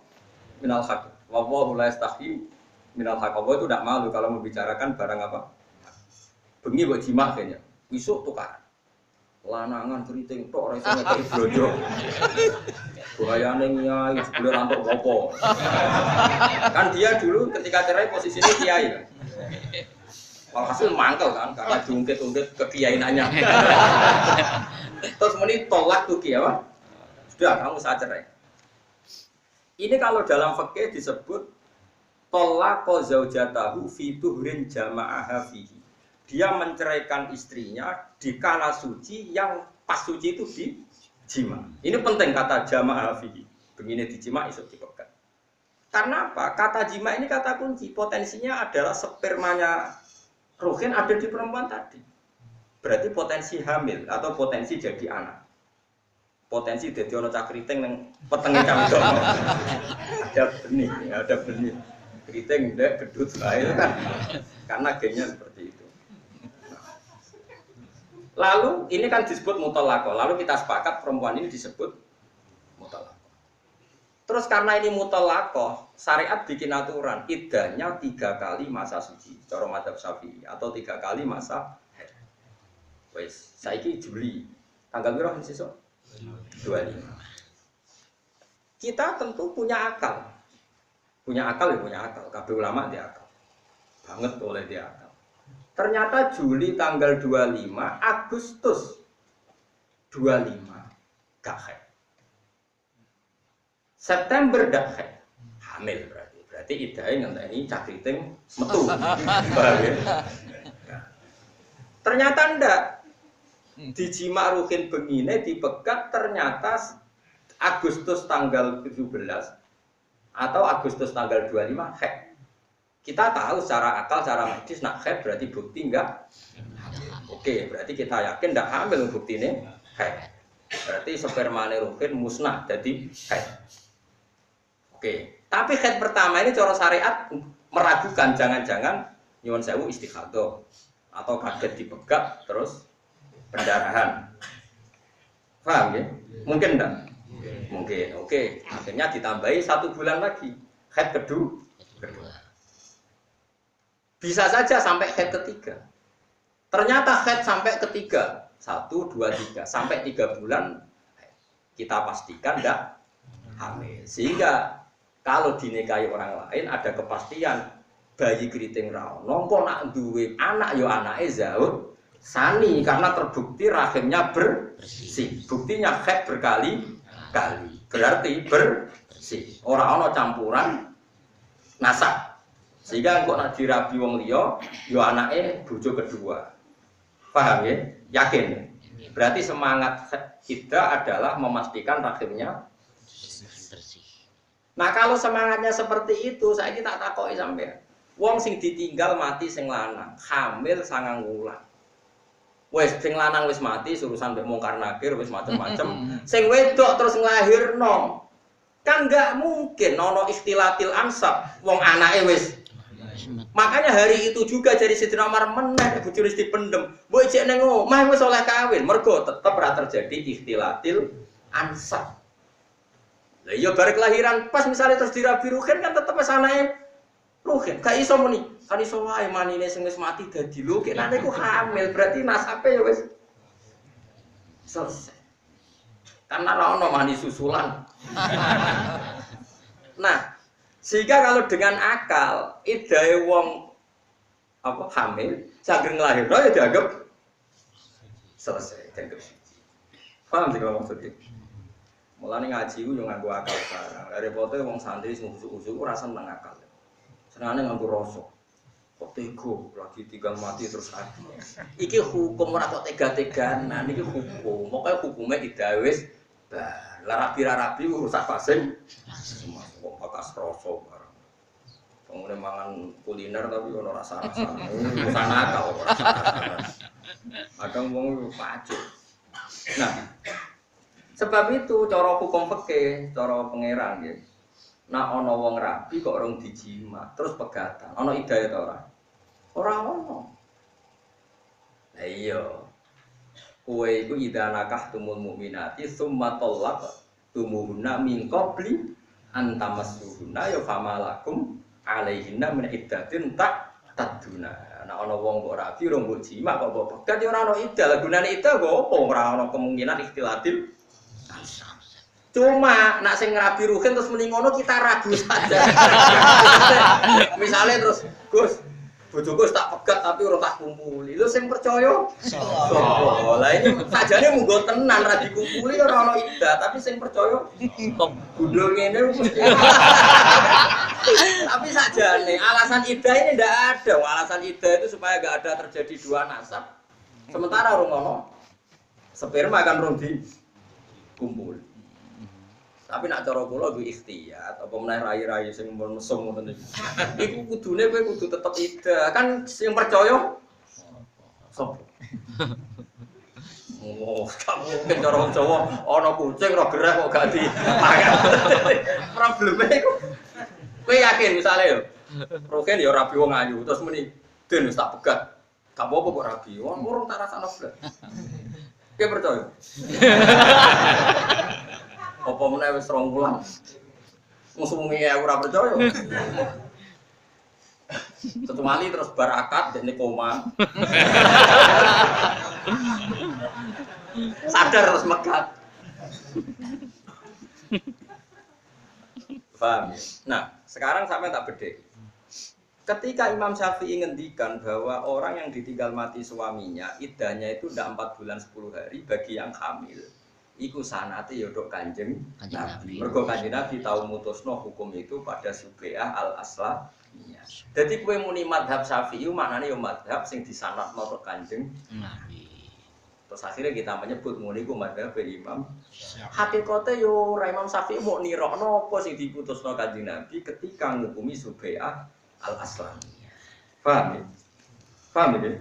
Minal haq. Wa wallahu la yastahi minal haq. Allah itu tidak malu kalau membicarakan barang apa? Bengi buat jima kayaknya. Isuk tukar. Lanangan keriting tok ora iso ngekeki blojo. Bahayane nyai jebule rantuk opo. Kan dia dulu ketika cerai posisinya kiai kan. Walhasil mangkel kan karena diungkit-ungkit kekiainannya. Terus muni tolak tuh kiai apa? Sudah kamu saat cerai. Ini kalau dalam fikih disebut talaqa zaujatahu fi tuhrin jama'aha fihi. Dia menceraikan istrinya di kala suci yang pas suci itu di jima. Ini penting kata jama'aha fihi. Begini di jima iso dipegat. Karena apa? Kata jima ini kata kunci. Potensinya adalah spermanya Ruhin ada di perempuan tadi. Berarti potensi hamil atau potensi jadi anak. Potensi jadi ono cakriting nang petenge cangkem. Ada benih. Kriting ndek gedut lain kan. Karena gennya seperti itu. Lalu ini kan disebut mutallaqah. Lalu kita sepakat perempuan ini disebut mutallaqah. Terus karena ini mutallaqah, syariat bikin aturan iddahnya 3 kali masa suci, cara madzhab Syafi'i atau 3 kali masa haid. Wes, saiki Juli. Tanggal berapa sesuk? 25. Kita tentu punya akal. Punya akal ya punya akal. Kabeh ulama dia akal. Banget oleh dia akal. Ternyata Juli tanggal 25, Agustus 25 gak haid. September gak haid. Hamil berarti. Berarti idahnya ngenteni cakriting metu. Ternyata ndak. Dijima Ruhin begini dipegat ternyata Agustus tanggal 17 atau Agustus tanggal 25 haid. Kita tahu secara akal, secara medis nak haid berarti bukti enggak. Oke, berarti kita yakin enggak hamil bukti ini haid. Berarti spermane Ruhin musnah jadi haid. Oke, tapi haid pertama ini cara syariat meragukan jangan-jangan nyuwun sewu istikhadah atau kaget dipegat terus pendarahan. Paham ya? Mungkin enggak? Mungkin. Oke, akhirnya ditambahi 1 bulan lagi haid kedua. Bisa saja sampai haid ketiga. Ternyata haid sampai ketiga. 1, 2, 3. Sampai 3 bulan kita pastikan enggak hamil. Sehingga kalau dinikahi orang lain ada kepastian bayi keriting ra ono, napa nak duwe anak yo anake zaud sani karena terbukti rahimnya bersih. Buktinya haid berkali-kali. Berarti bersih. Ora ono campuran nasab. Sehingga kok nak dirabi wong liya, yo anake bojo kedua. Paham ya? Yakin? Berarti semangat kita adalah memastikan rahimnya bersih. Nah, kalau semangatnya seperti itu, saya tak takoki sampean. Wong sing ditinggal mati sing lanang, hamil 9 wulan. Wes sing lanang wis mati, urusan mbek mungkar nakir wis macem-macem. Sing wedok terus nglahirno. Kan enggak mungkin ono ikhtilatil ansab, wong anake wis. Makanya hari itu juga jadi Sidina Umar meneh bojone dipendem. Mbok cek ning omah wis oleh kawin, mergo tetep ora terjadi ikhtilatil ansab. Lah iya bareng kelahiran pas misalnya terus dirabi Ruhin kan tetep wis anake Ruhin. Gak iso muni, kan iso wae manine sing wis mati dadi lho, kene iku hamil, berarti nasabe ya wis selesai. Karena ora ono mani susulan. Nah, sehingga kalau dengan akal, idahe wong apa hamil, saged nglahirno ya dianggap selesai, dianggap suci. Paham sih kalau maksudnya? Mulane ngaji ku yo nganggo akal barang. Repote wong santri sing usuk-usuk ora seneng akal. Senengane nganggo rasa. Kok tega lagi tinggal mati terus lagi. Iki hukum ora kok tega-teganan, iki hukum. Pokoke hukume didawis lah rabi-rabi rusak pasing. Wong bakas rasa barang. Pengen mangan kuliner tapi ono rasa-rasane. Urusan akal ora rasa. Kadang wong pacet. Nah, sebab itu cara hukum fikih, cara pangeran nggih. Nah ana wong rabi kok orang dijima, terus pegatan. Ana hidayah ta ora? Ora ono. Lah iya. Kowe iku idza nakahtumul mu'minati tsumma talaq tumuhunna min qabli an tamassuhunna ya famalakum alaihinna min iddatin tak taduna. Nek ana wong kok rabi rong mbok jima kok mbok pegat ya ora ono iddah. Lah gunane iddah kok opo ora ono kemungkinan ikhtilatil. Cuma nak sing rabi ruhin terus muni ngono kita ragu saja. Misalnya terus Gus bojoku tak pegat tapi ora tak kumpuli. Lho sing percaya sapa? Lah ini sajane munggo tenan ra dikumpuli ora ono iddah, tapi sing percaya gundul ngene mesti. Tapi sajane alasan iddah ini ndak ada. Alasan iddah itu supaya enggak ada terjadi dua nasab. Sementara rung ono sperma kan rung dikumpul. Tapi nak cara kula duwe ikhtiyat apa meneh rai-rai sing mun mesum ngoten iki. Iku kudune kowe kudu tetep ida. Kan sing percaya sapa? Oh, kamu mungkin cara Jawa ana kucing ora gereh kok gak dipangan. Probleme iku. Kowe yakin misale yo. Roken yo rabi wong ayu terus muni den wis tak pegat. Gak apa-apa kok rabi. Wong urung tak rasakno blas. Kowe percaya? Apa meneh wis 2 wulan. Musuh-musuhe aku ora percaya. Kecuali terus barakat dekne koma. Sadar terus megat. Paham ya? Nah, sekarang sampai tak bedheki. Ketika Imam Syafi'i ngendikan bahwa orang yang ditinggal mati suaminya, iddahnya itu ndak 4 bulan 10 hari bagi yang hamil. Iku sanate ya dok Kanjeng Nabi. Mergo Kanjeng Nabi tau mutusno hukum itu pada Subeah al-Aslamiyah. Dadi kowe muni mazhab Syafi'i maknane ya mazhab sing disanadno karo Kanjeng Nabi. Terus akhirnya kita menyebut ngene iku mazhab Imam Syafi'i. Hakikate yo ora Imam Syafi'i mau nirokno apa sing diputusno Kanjeng Nabi ketika ngukumi Subeah al-Aslamiyah. Paham ya? Paham ya?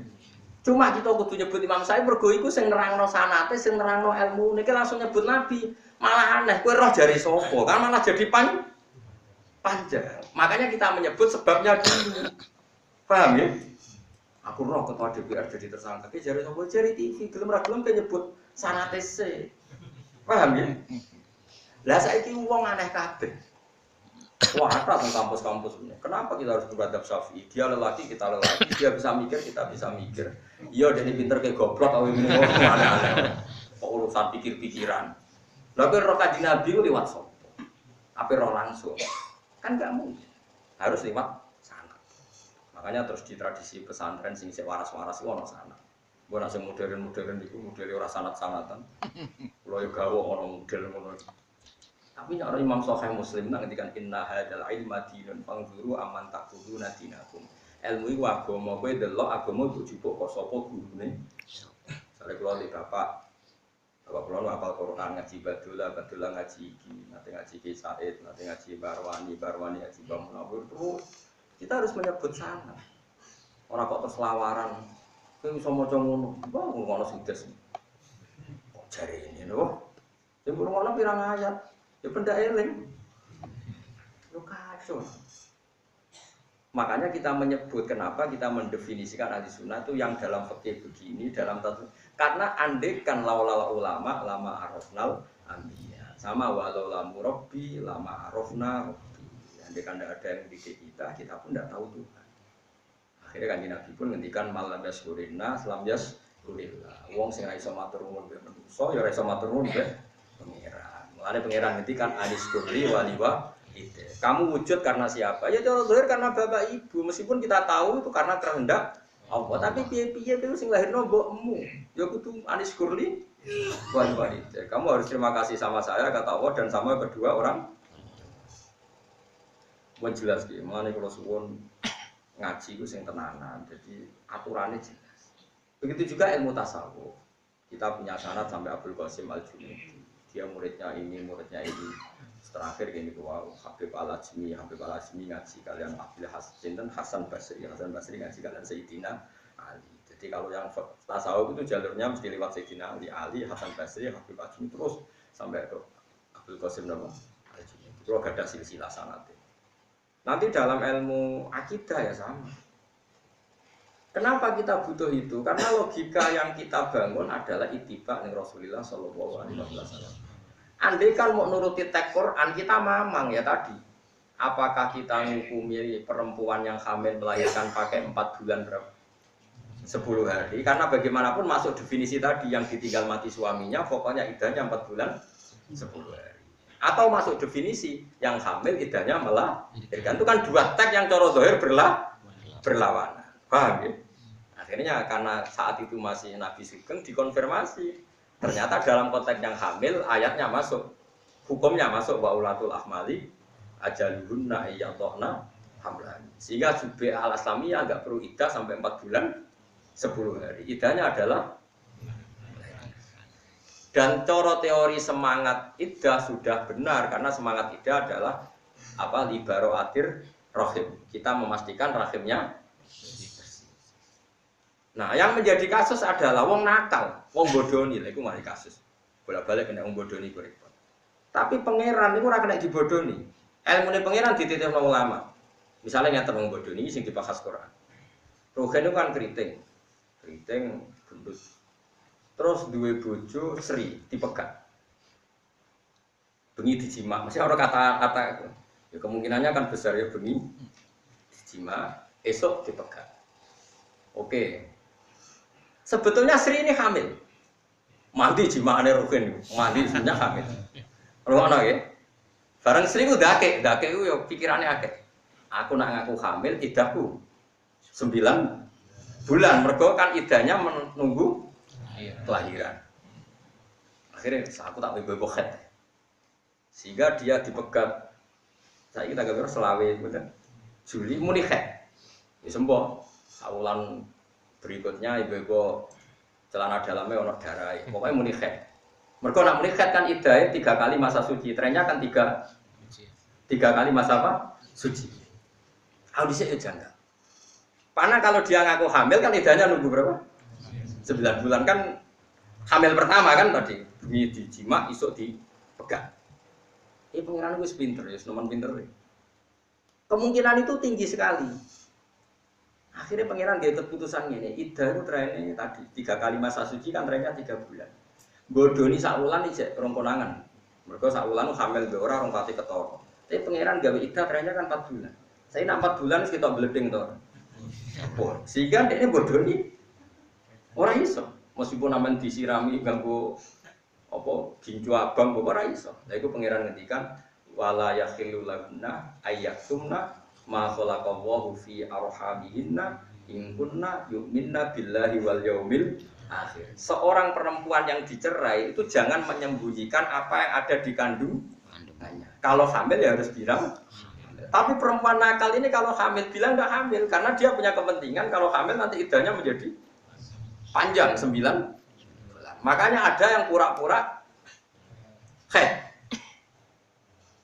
Cuma kita kudu nyebut Imam Syafi'i mergo iku sing nerangno sanate, sing nerangno ilmu. Niki langsung nyebut Nabi. Malah aneh, kowe roh jari sapa? Kan malah jadi panjang. Makanya kita menyebut sebabnya dulu. Paham ya? Aku roh ketua DPR jadi tersangka. Ki jari sapa? Jari TV. Gelem ra gelem nyebut sanate se. Paham ya? Lah saiki wong aneh kabeh. Wah, ada di kampus-kampus ini. Kenapa kita harus beradab Syafi'i? Dia lelaki, kita lelaki. Dia bisa mikir, kita bisa mikir. Iya, dia pinter kayak goblok, atau ini aneh-aneh. Urusan pikir-pikiran. Tapi roh Kanjeng Nabi itu lewat sopo. Apa roh langsung? Kan nggak mungkin. Harus lewat sana. Makanya terus di tradisi pesantren sing waras-waras itu ono sana. Bukan asal modern-modern itu model ora sanat-sanatan. Kalau yang gawe ono model ngono. Tapi nek Imam Sahih Muslim nang ngendikan inna hadzal ilma dinun fangzuru aman taquduna dinakum. Ilmu iku agama, kowe delok agama mbok jupuk kok sapa gurune. Sare kula li bapak kula apal Quran ngaji Badullah ngaji iki, nanti ngaji Ki Said, nanti ngaji Barwani ngaji Bang Munawir terus. Kita harus menyebut sana. Ora kok terslawaran. Kowe iso maca ngono, ngono sing des. Kok jare ini lho. Sing ngono pirang ayat. Ya benda eling, lu kacau. Makanya kita menyebut kenapa kita mendefinisikan ahli sunnah itu yang dalam fikih begini, dalam tafsir. Karena andekan laulala ulama, lama arafnal anbiya. Sama walau lamu robbi, lama arafna robbi. Andekan tidak ada yang didik kita pun tidak tahu Tuhan. Akhirnya kan Nabi pun ngendikan malam yaskurinna, selam yaskurillah. Wong sing ra iso matur nuwun mbek manusa, ya ra iso matur nuwun mbek pengira. Ada pengiran ngendikan anis kurli waliwa itu. Kamu wujud karena siapa? Ya cara zahir karena bapak ibu. Meskipun kita tahu itu karena kehendak Allah. Tapi piye-piye itu sing lahirno mbokmu. Ya kudu anis kurli Wal walidain. Kamu harus terima kasih sama saya kata Allah dan sama kedua orang. Buat jelas gitu. Mengenai kalau suwon ngaji itu yang tenanan. Jadi aturannya jelas. Begitu juga ilmu tasawuf. Kita punya sanad sampai Abdul Qasim Al-Junaidi. Dia muridnya ini, muridnya ini. Terakhir gini wow, Habib Al-Ajmi ngaji kalian Abdul Hasan Basri ngaji kalian Sayyidina Ali. Jadi kalau yang tasawuf itu jalurnya mesti lewat Sayyidina Ali, Hasan Basri, Habib Al-Ajmi terus sampai ke Abdul Qasim Al-Ajmi. Itu ada silsilah sanad. Nanti dalam ilmu akidah ya sama. Kenapa kita butuh itu? Karena logika yang kita bangun adalah ittiba ning Rasulullah sallallahu alaihi wasallam. Andai kan mau nuruti teks Quran kita mamang ya tadi. Apakah kita menghukumi perempuan yang hamil melahirkan pakai 4 bulan berapa? 10 hari. Karena bagaimanapun masuk definisi tadi yang ditinggal mati suaminya pokoknya iddahnya 4 bulan 10 hari. Atau masuk definisi yang hamil iddahnya melahirkan. Itu kan dua teks yang cara zahir berlawanan. Paham ya? Akhirnya karena saat itu masih Nabi Sugeng dikonfirmasi. Ternyata dalam konteks yang hamil ayatnya masuk. Hukumnya masuk wa ulatul ahmali ajaluhunna iyatohna hamlan. Sehingga Jubi al-Aslamiyah enggak perlu iddah sampai 4 bulan 10 hari. Iddahnya adalah dan coro teori semangat iddah sudah benar karena semangat iddah adalah apa libaro atir rahim. Kita memastikan rahimnya. Nah, yang menjadi kasus adalah wong nakal, wong bodoni, lha iku mari kasus. Bolak-balik kena wong bodoni ku repot. Tapi pangeran niku ora kena dibodoni. Ilmune pangeran dititipno ulama. Misalnya ngeten wong bodoni sing dibahas Quran. Rohen itu kan keriting. Keriting gendut. Terus duwe bojo Sri dipegat. Bengi dijima, mesti ora kata-kata. Ya kemungkinannya kan besar ya bengi dijima, esok dipegat. Oke. Sebetulnya Sri ini hamil. Mandi jimaane Ruhin, mandi sebenarnya hamil. Rono ya. Bareng Sri ku dake ku yo pikirane akeh. Aku nak ngaku hamil iddahku 9 bulan. Mergo kan iddahnya menunggu kelahiran. Akhirnya aku tak bebo khet. Sehingga dia dipegat. Saiki tak kira selawe bener. Juli muni khet. Wis sembuh. Saulan berikutnya ibu-ibu celana dalamnya ono darah. Pokoknya muni khed. Mereka nak muni khed kan iddah 3 kali masa suci. Trennya kan 3 kali masa apa? Suci. Audisi aja enggak. Karena kalau dia ngaku hamil kan iddahnya nunggu berapa? 9 bulan kan hamil pertama kan tadi. Ini dijima, isuk dipegang. Ini pengiran gue pinter ya, noman pinter ya. Kemungkinan itu tinggi sekali. Akhirnya pangeran dia keputusan ini, iddah itu trennya tadi 3 kali masa suci kan trennya 3 bulan. Bodoni saulan ijek rong konangan. Mereka saulan hamil be ora rong pati ketara. Tapi pangeran gawe iddah trennya kan 4 bulan. Saya nak 4 bulan kita bleding to. Oh, sehingga dia bodoni ora iso. Meskipun aman disirami ganggu apa ginju abang ora iso. Lha iku pangeran ngendikan wala yakhillu lahunna ayyatumna ma khalaqallahu fi arhamihinna in kunna yu'minna billahi wal yaumil akhir. Seorang perempuan yang dicerai itu jangan menyembunyikan apa yang ada di kandungannya. Kalau hamil ya harus bilang. Tapi perempuan nakal ini kalau hamil bilang enggak hamil karena dia punya kepentingan kalau hamil nanti iddahnya menjadi panjang 9 bulan. Makanya ada yang pura-pura khed.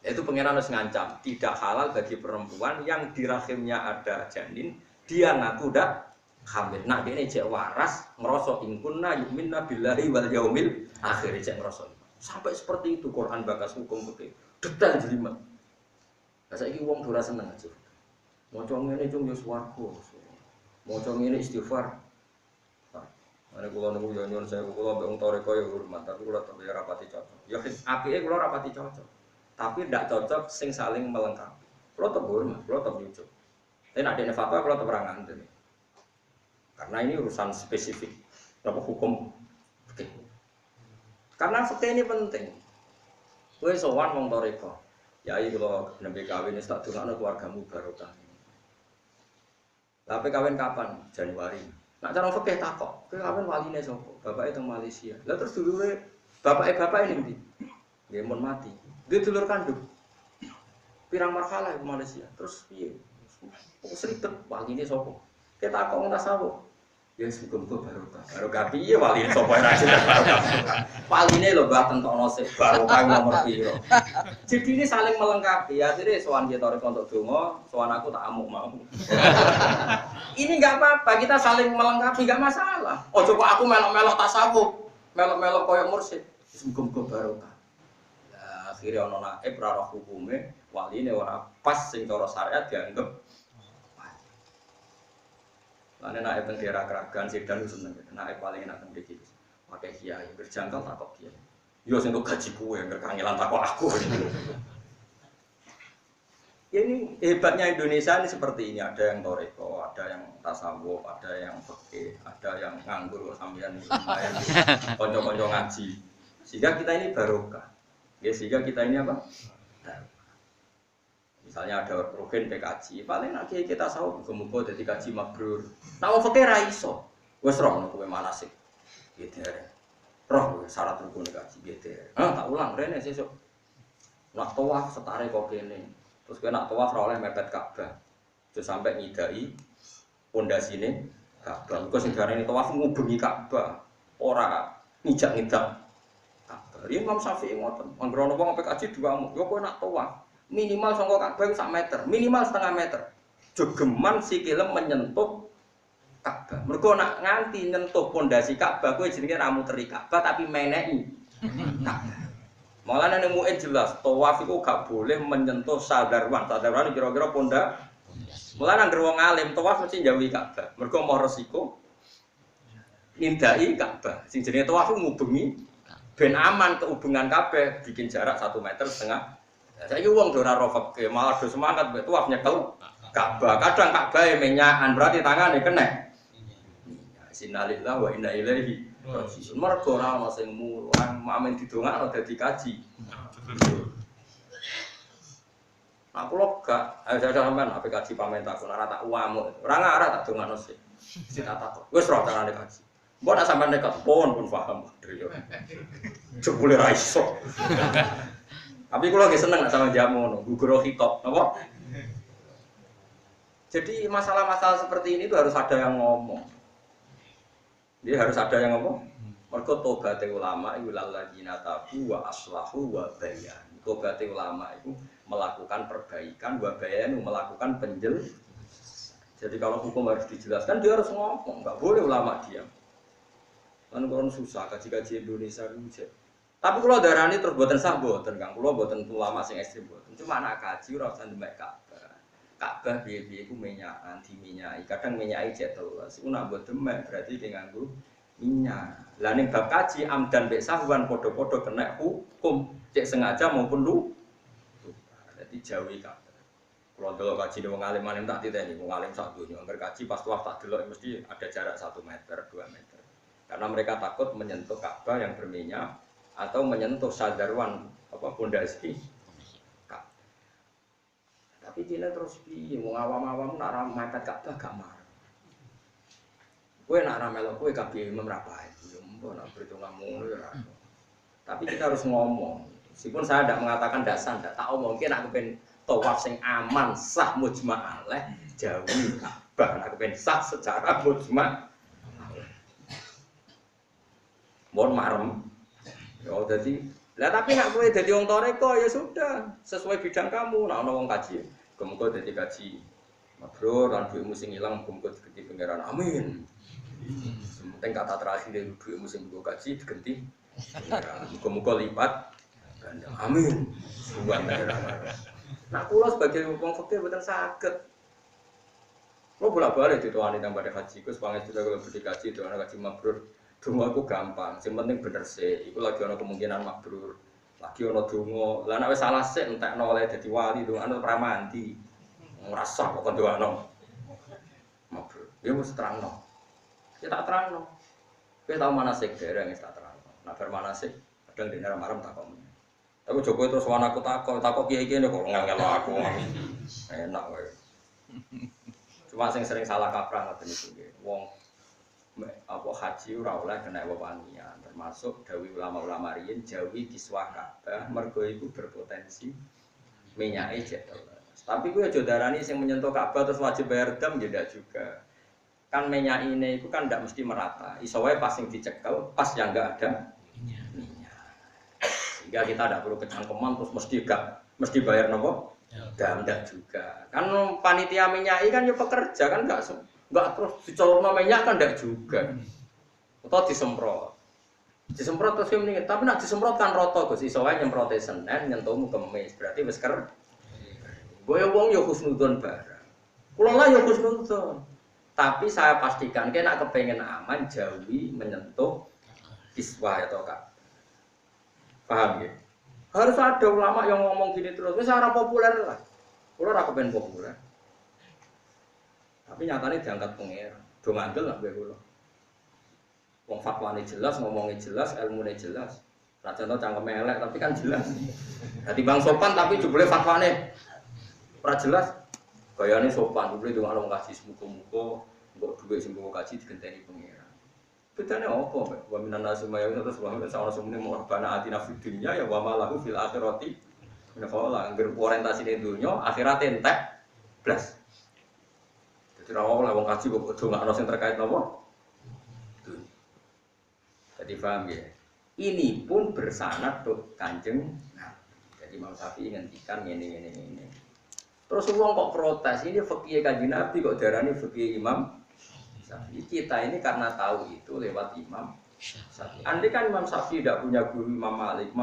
Itu pangeran harus ngancam, tidak halal bagi perempuan yang di rahimnya ada janin, dia ngaku dah hamil. Nah, ini cek waras, ngerosok ingkunna yu'minna billahi wal yaumil akhir cek ngerosok. Sampai seperti itu Quran bakas hukum putih. Detail jelimet. Lah saiki wong ora seneng aja. Maca ngene cung yo swarga. Maca ngene istighfar. Ana kula niku yo nyuwun sewu kula mbek wong toreko yo hormat, tapi kula tambah rapati cocok. Ya apike kula rapati cocok. Tapi tidak cocok sing saling melengkapi. Kalau tetap hormat, kalau tetap lucu. Tapi nak ada fatwa, kalau tetap orang nganten. Karena ini urusan spesifik, apa hukum. Karena fakta ini penting. Kowe sowan wong toreko. Ya iki kula nembe kawin wis tak dongakno keluargamu barokah. Tapi kawin kapan? Januari. Nak cara fikih takok, kowe kawin waline sapa? Bapake teng Malaysia. Lah terus dulure bapak ini ndi? Nggih mun mati. Dia dulur kandung. Pirang marhalah ke Malaysia. Terus piye? Seribet waline sapa? Kita takok nang tasawuf. Ya muga-muga barokah. Barokah piye waline sapa ora jelas barokah. Waline lho Mbah tentokno sik barokah nomor piro. Jadi ini saling melengkapi. Akhirnya sowan kita tarik untuk donga, sowan aku tak amuk mau. Ini enggak apa-apa, kita saling melengkapi enggak masalah. Oh coba aku melok-melok tasawuf, melok-melok koyo mursyid. Muga-muga barokah. Lah akhire ana naib ra roh hukume, waline ora pas sing cara syariat dianggap. Lane naib teng daerah Kragan Sedan seneng. Naib paling enak teng mriki. Pakai kiai berjangkau takok kiai. Yo sing gaji kuwe kangelan takok aku. Ya ini hebatnya Indonesia ini seperti ini, ada yang toreko, ada yang tasawuf, ada yang fikih, ada yang nganggur sampean lumayan konco-konco ngaji. Sehingga kita ini barokah. Ya sehingga kita ini apa? Misalnya ada rugen PKJ, paling nak kita tahu muga-muga dadi kaji mabrur. Nak wong fikih ra iso. Wis roh kowe manasik. Gitu ya. Roh syarat rukun kaji gitu. Tak ulang rene sesuk. Nak tawaf setare kok kene. Terus kowe nak tawaf ora oleh mepet Ka'bah. Aja sampai nyidai pondasine Ka'bah. Engko sing diarani tawaf ngubengi Ka'bah. Ora ngijak-ngijak Ka'bah. Imam Syafi'i ngoten. Anggere ana wong PKJ diwamu, yo kowe nak tawaf minimal saka Ka'bah 1 meter, minimal setengah meter. Jogeman sikile menyentuh Ka'bah. Mergo nak nganti nyentuh pondasi Ka'bah kuwi jenenge ra muteri Ka'bah tapi meneki Ka'bah. Malah ning muin jelas, tawaf iku gak boleh menyentuh sadarwan. Sadarwan kira-kira pondasi. Malah anggere wong alim tawaf mesti njauhi Ka'bah. Mergo mau resiko nindai Ka'bah. Sing jenenge tawaf ngubengi ben aman kehubungan kabeh, bikin jarak 1,5 meter. Saiki wong do ora roh malah do semangat mbek tawaf nyekel Ka'bah. Kadang Ka'bah menyakan berarti tangane kena. Innalillahi wa inna ilaihi raji'un. Mergo ora ana sing mulang, amen didongakno dadi kaji. Aku lho gak, ayo sampean ape kaji pamit aku ora tak uamuk. Ora ngarep tak dongakno sik. Sik tak takok. Wis roh carane kaji. Mbok nak sampean nekat pun paham. Jebule ra iso. Tapi kula nggih seneng sama jamu ngono, gugur hitop, napa? Jadi masalah-masalah seperti ini itu harus ada yang ngomong. Jadi harus ada yang ngomong. Mergo tobaté ulama iku lalladzina tabu wa aslahu wa bayan. Tobaté ulama itu melakukan perbaikan, wa bayanu melakukan penjelasan. Jadi kalau hukum harus dijelaskan dia harus ngomong, enggak boleh ulama diam. Kan kurang susah kaji-kaji Indonesia itu. Tapi kalau darani terus buatan sah buatan, Kang. Kalau buatan ulama sing ekstrem buatan. Cuma anak kaji ora usah ndemek Ka'bah. Ka'bah piye-piye iku minyakan, diminyaki. Kadang minyaki jet teles. Iku nak mbok demek berarti dia nganggo minyak. Lah ning bab kaji amdan mek sahwan padha-padha kena hukum, cek sengaja maupun lu. Dadi jauhi Ka'bah. Kalau delok kaji wong alim tak titeni, wong alim sak donya. Angger kaji pas tuaf tak delok mesti ada jarak 1 meter, 2 meter. Karena mereka takut menyentuh Ka'bah yang berminyak atau menyentuh sadarwan apa pondasi. Tapi dia terus piye wong awam-awam nak ra mepet Ka'bah gak marah. Kowe nak ra melok kowe kabeh imam ra bae. Ya mbok nak perhitungan ngono ya ra. Tapi kita harus ngomong. Meskipun saya tidak mengatakan dasar, tidak tahu mungkin aku pengen tawaf sing aman sah mujma' alaih jauhi Ka'bah. Aku pengen sah secara mujma'. Mohon marem. Oh jadi, lah tapi nak kowe dadi wong toreko ya sudah sesuai bidang kamu. Nak ana wong kaji, muga-muga dadi kaji mabrur lan duitmu sing ilang muga digenti pangeran. Amin. Penting kata terakhir dari duitmu sing muga kaji digenti pangeran. Muga-muga lipat ganda. Amin. Suwan pangeran. Nak kula sebagai wong fakir mboten saged. Kula bolak-balik dituani nang badhe haji, Gus pangestu kula badhe kaji doana kaji mabrur. Donga aku gampang, sing penting bener sih. Iku lagi ana kemungkinan mabrur. Lagi ana donga. Lah nek wis salah sik entekno oleh dadi wali, dongane ora mandi. Ora sah kok doano. Mabrur. Ya wis terangno. Ya tak terangno. Kowe tau manasik dereng wis tak terangno. Nek bar manasik kadang dene marem takon. Tapi Joko terus wan aku takok kiai-kiai kok ngel-ngel aku. Enak wae. Cuma sing sering salah kaprah ngoten iki nggih. Wong apa haji ora oleh kena wewangian, termasuk dawi ulama-ulama riyin jawi kiswah Ka'bah mergo iku berpotensi minyake jatuh. Tapi kuwi aja darani sing menyentuh Ka'bah terus wajib bayar dam tidak juga. Kan minyak ini itu kan tidak mesti merata. Iso wae pas yang dicekel, pas yang enggak ada minyak. Sehingga kita tidak perlu kecangkeman terus mesti bayar nopo? Enggak juga. Kan panitia minyak kan ya pekerja kan enggak terus dicolokno minyak kan enggak juga. Atau disemprot. Disemprot terus mendingin, tapi nak disemprot kan roto Gus. Iso wae nyemprote Senin nyentuhmu Kemis. Berarti wis ker. Boyo wong ya husnudzon barang. Kula lah ya husnudzon. Tapi saya pastikan kena kepengen aman jauhi menyentuh kiswah atau Kak. Paham ya? Harus ada ulama yang ngomong gini terus. Wis ora populer lah. Kula ora kepen populer. Tapi nyatanya diangkat pengira. Do ngandel lah mbek kula. Wong fatwane jelas, ngomongnya jelas, ilmune jelas. Ra contoh cangkeme elek tapi kan jelas. Dadi bang sopan tapi jebule fatwane ora jelas. Gayane sopan, jebule ndongakno kaji muga-muga mbok dhuwit sing mbok kaji digenteni pengira. Bedane opo, Mbak? Wa minan nasi mayang terus wa minan sawana sumune mu'abbana atina fid dunya ya wa malahu fil akhirati. Menawa anggere orientasine dunya, akhirate entek blas. Dadi ra oleh wong kaji kok ndongakno sing terkait napa? Jadi paham ya? Ini pun bersanad tuh Kanjeng. Nah, jadi Imam Syafi'i ngendikan ini. Terus uang kok protes, ini fikih Kanjeng Nabi kok darani fikih Imam Syafi'i. Kita ini karena tahu itu lewat Imam Syafi'i. Andai kan Imam Syafi'i tidak punya guru Imam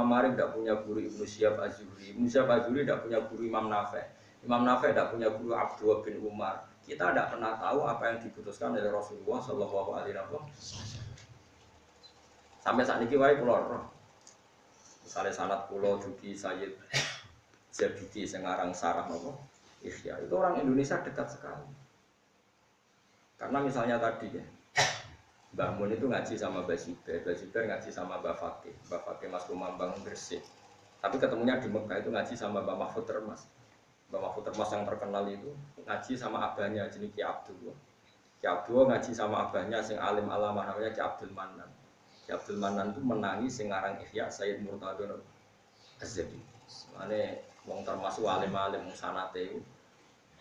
Malik tidak punya guru Ibnu Syihab Az-Zuhri, Ibnu Syihab Az-Zuhri tidak punya guru Imam Nafi', Imam Nafi' tidak punya guru Abdullah bin Umar. Kita tidak pernah tahu apa yang diputuskan oleh Rasulullah Shallallahu Alaihi Wasallam. Sampai saat ini wae kula roh. Misalnya sanad kula Duki Sayyid Zabidi Sengarang Sarah nopo Ihya. Itu orang Indonesia dekat sekali. Karena misalnya tadi ya, Mbah Mun itu ngaji sama Mbah Zubair ngaji sama Mbah Fakih Mas Lumambang Gresik. Tapi ketemunya di Mekah itu ngaji sama Mbah Mahfud Termas. Mbah Mahfud Termas yang terkenal itu ngaji sama abahnya jenis Ki Abdul. Ki Abdul ngaji sama abahnya sing alim alamah namanya Ki Abdul Manan. Ki Abdul Manan itu menangi sing aran Ihya Sayyid Murtadho Az-Zabidi. Mane wong termasuk alim-alim sanate itu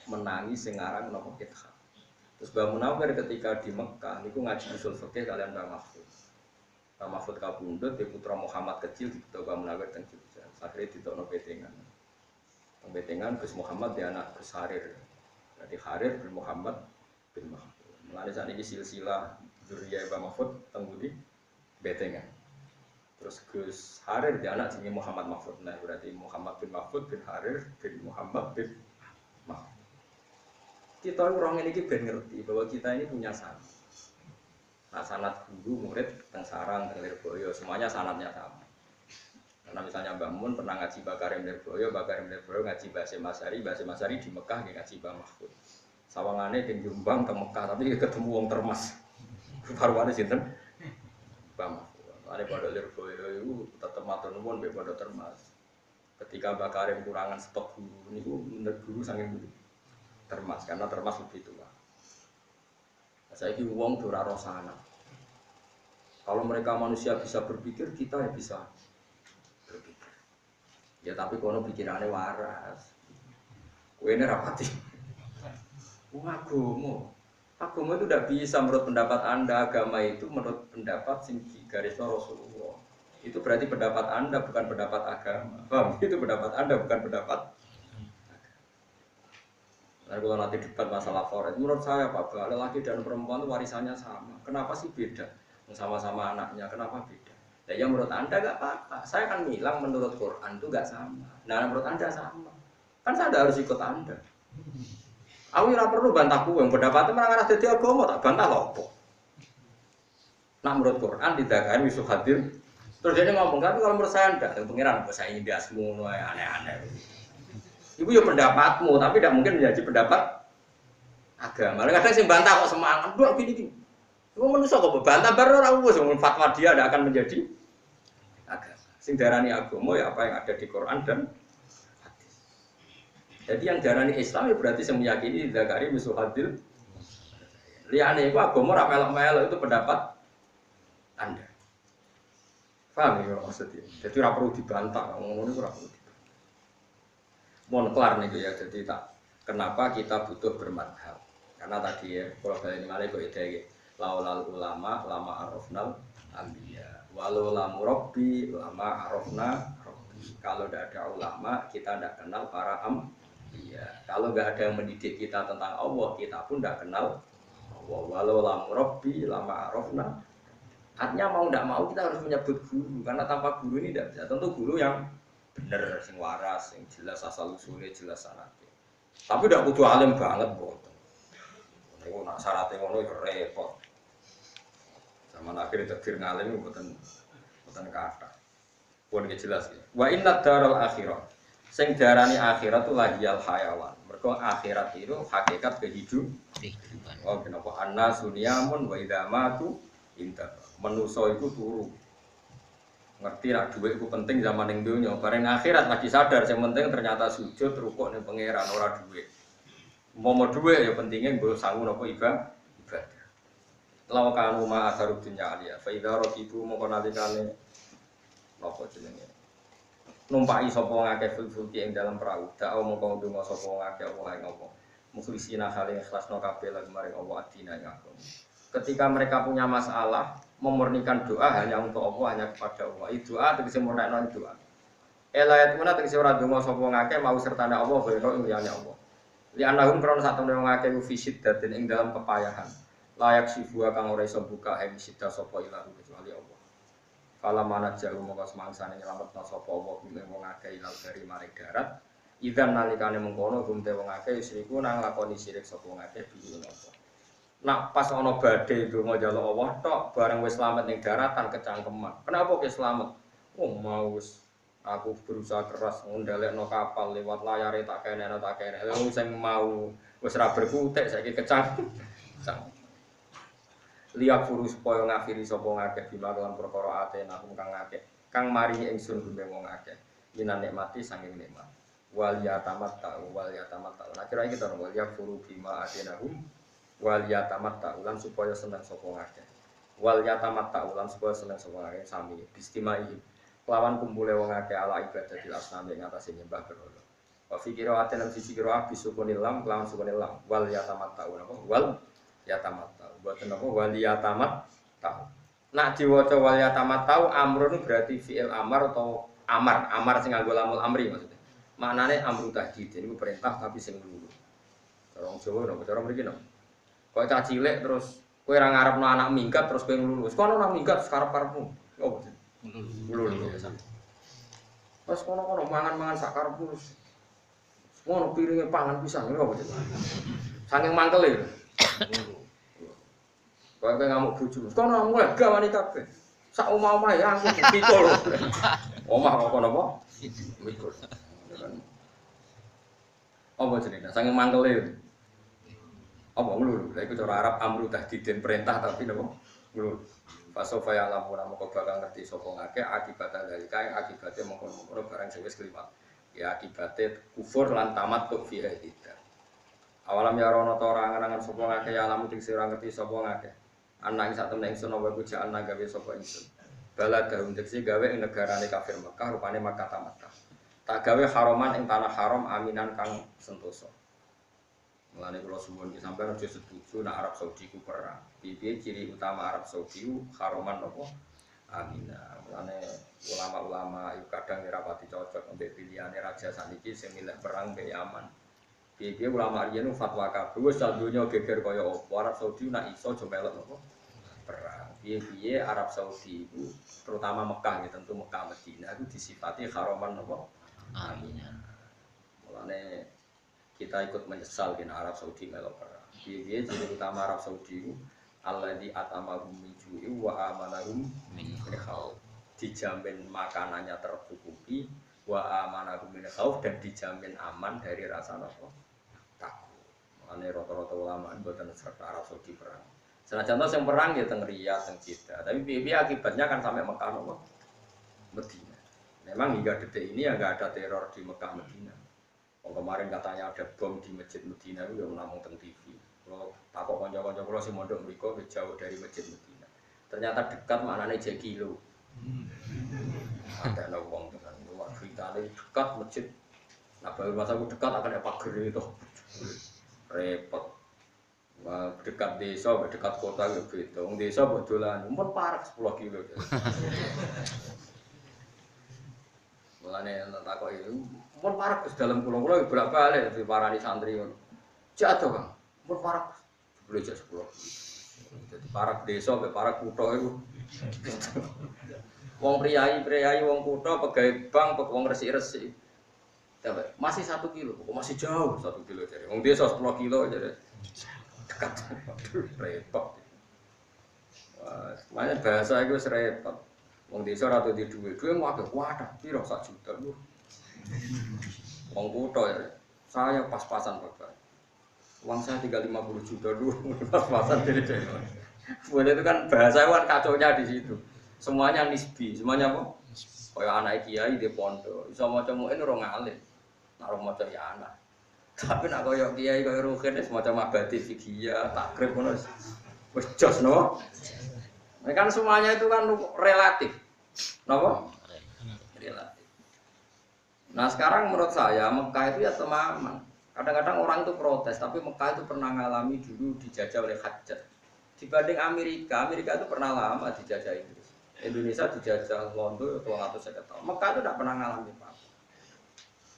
menangi sing aran napa Ithaf. Terus Mbah Munawwir ketika di Mekah niku ngaji usul fikih kalian Mbah Mahfud. Mbah Mahfud kabundut di putra Muhammad kecil di Mbah Munawwir teng Jogja. Akhire ditokno petengan. Petengan Gus Muhammad di anak Gus Harir. Jadi Harir bin Muhammad bin Mahfud. Mulane sakniki silsilah dzurriyyah Mbah Mahfud teng Budi Betengan. Terus Gus Harir dia anak jenenge Muhammad Mahfud. Nah, berarti Muhammad bin Mahfud bin Harir bin Muhammad bin Mahfud. Kita orang ini ben ngerti bahwa kita ini punya sanad. Nah, sanad guru, murid, teng sarang, teng Lirboyo, semuanya sanadnya sama. Karena misalnya Mbah Mun pernah ngaji Bakarim Lirboyo ngaji Basim Masari di Mekah ngaji Mbah Mahfud. Sawangane teng Jombang teng Mekah tapi ketemu wong Termas. Parwane sinten? Bang, ada pada Lirboyo itu tetap matur nuwun be pada Termas. Ketika Mbak Karim kurangan stok guru niku menurut guru saking Termas karena Termas lebih tua. Saiki wong ora ro sana. Kalau mereka manusia bisa berpikir, kita ya bisa berpikir. Ya tapi kono pikirannya waras. Kowe ini rapati. Wong agama itu tidak bisa menurut pendapat Anda, agama itu menurut pendapat sing garisnya Rasulullah. Itu berarti pendapat Anda bukan pendapat agama. Paham? Itu pendapat Anda bukan pendapat agama. Nah, kalau nanti debat masalah forest, menurut saya Pak, lelaki dan perempuan itu warisannya sama. Kenapa sih beda? Sama-sama anaknya, kenapa beda? Ya menurut Anda nggak apa-apa. Saya kan bilang menurut Quran itu nggak sama. Nah menurut Anda sama. Kan saya harus ikut Anda. Aku ora perlu bantah yang pendapatnya menang dadi agama tak bantah lho apa. Nah menurut Quran didakani wis hadir. Terus dia ngomong kan kalau menurut saya ndak pengiran kok saya indasmu aneh-aneh. Iku ya pendapatmu tapi tidak mungkin menjadi pendapat agama. Kadang sing bantah kok semangat, "Nduk gini-gini." Wong manusa kok bantah baru ora wis fatwa dia tidak akan menjadi agama. Sing darani agama ya apa yang ada di Quran dan jadi yang darani Islam ya berarti yang meyakini zakari musuhadil. Liyane iku agama ora melok-melok itu pendapat Anda. Paham ya maksudnya? Jadi ora perlu dibantah, ngono niku ora perlu. Mohon kelar nih ya, jadi tak kenapa kita butuh bermadhab? Karena tadi ya, kalau balik malih kok ide laulal ulama lama arafnal ambiya, walau lamu robbi lama arafna robbi. Kalau tidak ada ulama, kita tidak kenal para ambiya. Kalau nggak ada yang mendidik kita tentang Allah, kita pun tidak kenal Allah. Walau lamu robbi lama arafna. Artinya mau tidak mau kita harus menyebut guru, karena tanpa guru ini tidak bisa. Tentu guru yang bener, sing waras, sing jelas asal usulnya, jelas syaratnya. Tapi tidak kudu alim banget, boten. Niku nak syaratnya ngono ya repot. Zaman akhir takdir ngalim boten kata. Pun jelas ya. Wa inna daral akhirah. Sing darani akhirat itu lahiyal hayawan. Mergo akhirat itu hakikat kehidupan. Oh, kenapa annasu niyamun wa idza matu inta. Manusa iku turu. Ngerti nak dhuwit iku penting zaman ning donya, bareng akhirat lagi sadar sing penting ternyata sujud rukuk ning pangeran ora dhuwit. Momo dhuwit ya pentingnya nggo sangu napa ibadah. Law kanu ma asarud dunya alia. Fa idza raqibu mongko nalikane napa jenenge. Numpai sapa ngakeh fulki ing dalam perahu. Dak mongko ndonga sapa ngakeh apa ing apa. Mukhlisina hale ikhlasno kabeh lan maring Allah adina ngaku. Ketika mereka punya masalah, memurnikan doa hanya untuk Allah, hanya kepada Allah. Itu doa tegese murnakno doa. Elayat mana tegese ora donga sapa ngakeh mau sertane Allah biro ing liyane Allah. Li annahum krono sak temene ngakeh fisid daten ing dalam kepayahan. Layak sifua kang ora iso buka ing sida sapa ilahu kecuali Allah. Kala manat jaru mongko semangsane nyelametno sapa Allah ing wong akeh ilal dari maring darat. Idzan nalikane mengkono gumte wong akeh isriku nang lakoni sirik sapa ngakeh biyen apa. Nak pas ana badhe donga njaluk Allah tok bareng wis slamet ning daratan kecangkeman. Kenapa ke slamet? Oh mau wis aku berusaha keras ngundalekno kapal lewat layare tak keneno. Wong sing mau wis ra berkutik saiki kecang. Liak furu supaya ngafiri sapa ngakeh bima lan perkara atena kang ngakeh. Kang maringi ingsun gumeng wong akeh. Minan nikmati sanging nikmat. Wal yatamatta. Nah kira iki to wal yakfuru bima atenahum. Wal yatamatta ulan supaya seneng sapa ngakeh. Wal yatamatta ulan supaya seneng sapa ngakeh sami istimai lawan kumpule wong akeh ala ibadatil asnam ing atase nyembah berhala. Wa fikira aten sisi kira abis sukunil lam lawan sukunil lam wal yatamatta apa wal yatamatta boten apa wal yatamatta. Nak diwaca wal yatamatta amrun berarti fi'il amar atau amar sing nganggo lamul amri maksudnya. Maknane amru tahdid niku perintah tapi sing luru. Cara wong Jawa napa cara mriki napa? Kok cah cilik terus kowe ora ngarepno anak minggat terus kowe nglulus. Kono nang minggat karep-karepmu. Oh, nglulus biasa. Pas kono-kono mangan-mangan sak karepmu. Ngono piringe pangan pisan lho apa jenenge. Saking mangkele. Kowe ngamuk bojo. Kono mulai gawani kabeh. Sak omah-omah ya aku pikul. Omah kok napa? Pikul. Apa jenenge? Saking mangkele. Apa nglulu? Lha iku cara Arab amru tahdidin perintah tapi napa? Nglulu. Fasofa ya lamun moko bakal ngerti sapa ngake akibat dari kae akibate mongkon-mongkon barang sing wis kliwat. Ya akibate kufur lan tamat tuk fi hadida. Awalam ya rono ta ora ngenangan sapa ngake ya lamun sing ora ngerti sapa ngake. Anak ing sak temne ingsun wa bujaan gawe sapa ingsun. Bala gawe diksi gawe ing negarane kafir Mekah rupane Makkah ta Makkah. Tak gawe haroman ing tanah haram aminan kang sentosa. Mulane kula suwun iki sampeyan aja setuju nek Arab Saudi ku perang. Piye ciri utama Arab Saudi ku haroman napa? Aminah. Mulane ulama-ulama iku kadang ora pati cocok ambek pilihane raja saniki sing milih perang mbek Yaman. Piye ulama riyen fatwa kabeh wis donya geger kaya apa Arab Saudi nek iso aja melok napa? Perang. Piye Arab Saudi iku terutama Mekah ya tentu Mekah Madinah itu disifati haroman napa? Aminah. Mulane kita ikut menyesal di Arab Saudi melok perang. Piye jadi utama Arab Saudi itu alladzi atamahum min ju'i wa amanahum min khauf. Dijamin makanannya tercukupi wa amanahum min khauf dan dijamin aman dari rasa takut. Makanya rata-rata ulama mboten serta Arab Saudi perang. Senajan to sing perang ya teng Riyadh, teng Jeddah, tapi piye akibatnya kan sampai Mekah napa? Madinah. Memang hingga detik ini ya enggak ada teror di Mekah Madinah. Oh, kemarin katanya ada bom di Masjid Medina itu yang namung teng TV. Kalau takut konco-konco kalau si mondok mriko jauh dari masjid Madinah. Ternyata dekat maknanya jekilo. Ada wong tenan luar vitale dekat masjid. Nah, baru masa aku dekat akan ada pagar itu. Repot. Wah, dekat desa, dekat kota ya beda. Wong desa mbok dolan, umpun parek 10 kilo. Mulane takok iki, umpun parek Gus dalam kula-kula bolak-balik diparani santri ngono. Jatuh, Kang. Umpun parek. Jebule jak 10 kilo. Jadi parek desa mbek parek kutha iku. Wong priyayi, wong kutha pegawai bank, wong resik-resik. Masih 1 kilo, masih jauh 1 kilo jadi. Wong desa 10 kilo jadi. Dekat, repot. Wah, makanya bahasa itu repot. Wong desa ratu di duit mau agak wadah, piro 1 juta lu. Wong kutha ya, saya pas-pasan bapak. Uang saya tinggal 50 juta dulu, pas-pasan jadi desa. Boleh itu kan bahasa kan kacaunya di situ. Semuanya nisbi, semuanya apa? Kayak anak kiai di pondok, iso maca muin ora ngalim. Nek maca ya anak. Tapi nak koyo kiai koyo rugen semacam abadi fikih takrib ngono wis jos no. Kan semuanya itu kan relatif. Napa? Relatif. Nah, sekarang menurut saya Mekah itu ya temaman. Kadang-kadang orang itu protes, tapi Mekah itu pernah ngalami dulu dijajah oleh Hajjaj. Dibanding Amerika, Amerika itu pernah lama dijajah Inggris. Indonesia dijajah Londo 250 tahun. Mekah itu tidak pernah ngalami apa-apa.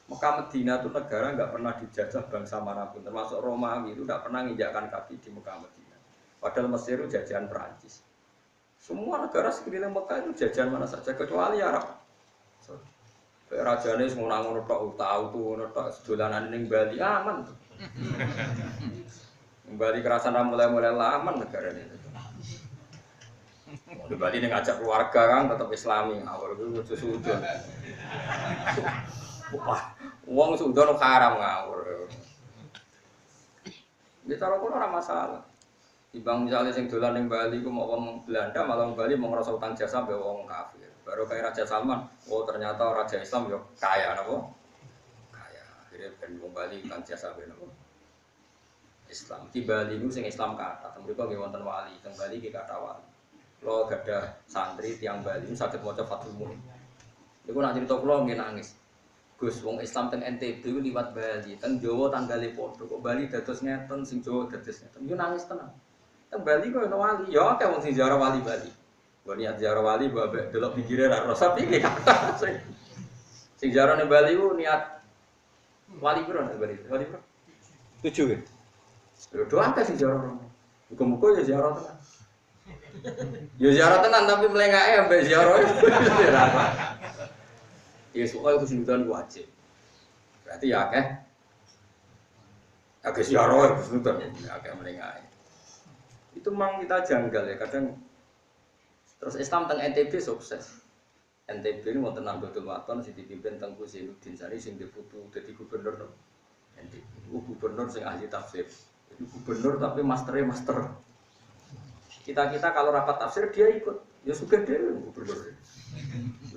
Mekah Medina itu negara nggak pernah dijajah bangsa manapun, termasuk Romawi itu tidak pernah menginjakkan kaki di Mekah Medina. Padahal Mesir itu jajahan Perancis. Semua negara sekeliling Mekah itu jajahan mana saja kecuali Arab. Rajane semua ngono tok tahu tuh ngono tok sedolanan ning Bali aman. Bali kerasan mulai-mulai aman negara ini. Di Bali ini ngajak keluarga kan tetap Islami, awal itu sudut. Wah, uang sudah haram ngawur. Di cara pun orang masalah. Dibang misalnya sing dolan ning Bali ku mau wong Belanda malah Bali mau ngerasa utang jasa mbek wong kafir. Baru kayak Raja Salman, oh ternyata Raja Islam yo kaya napa? Kaya. Akhirnya ben wong Bali utang jasa mbek napa? Islam. Di Bali niku sing Islam kathah, mriku nggih wonten wali, teng Bali nggih kathah wali. Kula gadah santri tiyang Bali saged maca Fathul Muin. Niku nak crita kula nggih nangis. Gus, wong Islam teng NTB itu liwat Bali, teng Jawa tanggale padha kok Bali dados ngeten, sing Jawa dados ngeten. Yo nangis tenan. Teng Bali kok ono wali, yo akeh wong sing ziarah wali Bali. Mbok niat ziarah wali mbok delok pikire ra rasa piye kata. Sing ziarah ning Bali ku niat wali piro nek Bali? Wali piro? 7 ya. Yo do akeh sing ziarah. Muga-muga ya ziarah tenan. Yo ziarah tenan tapi mlengake ambek ziarah. Ya soal kesulitan wajib. Berarti ya akeh ziarah kesulitan akeh melengah. Itu memang kita janggal ya kadang. Terus Islam teng NTB sukses. NTB ini wonten Nahdlatul Wathon sing dipimpin teng Zainuddin Sari sing diputu dadi gubernur NTB. Gubernur sing ahli tafsir. Jadi gubernur tapi master. Kita kalau rapat tafsir dia ikut. Ya suka dia gubernur.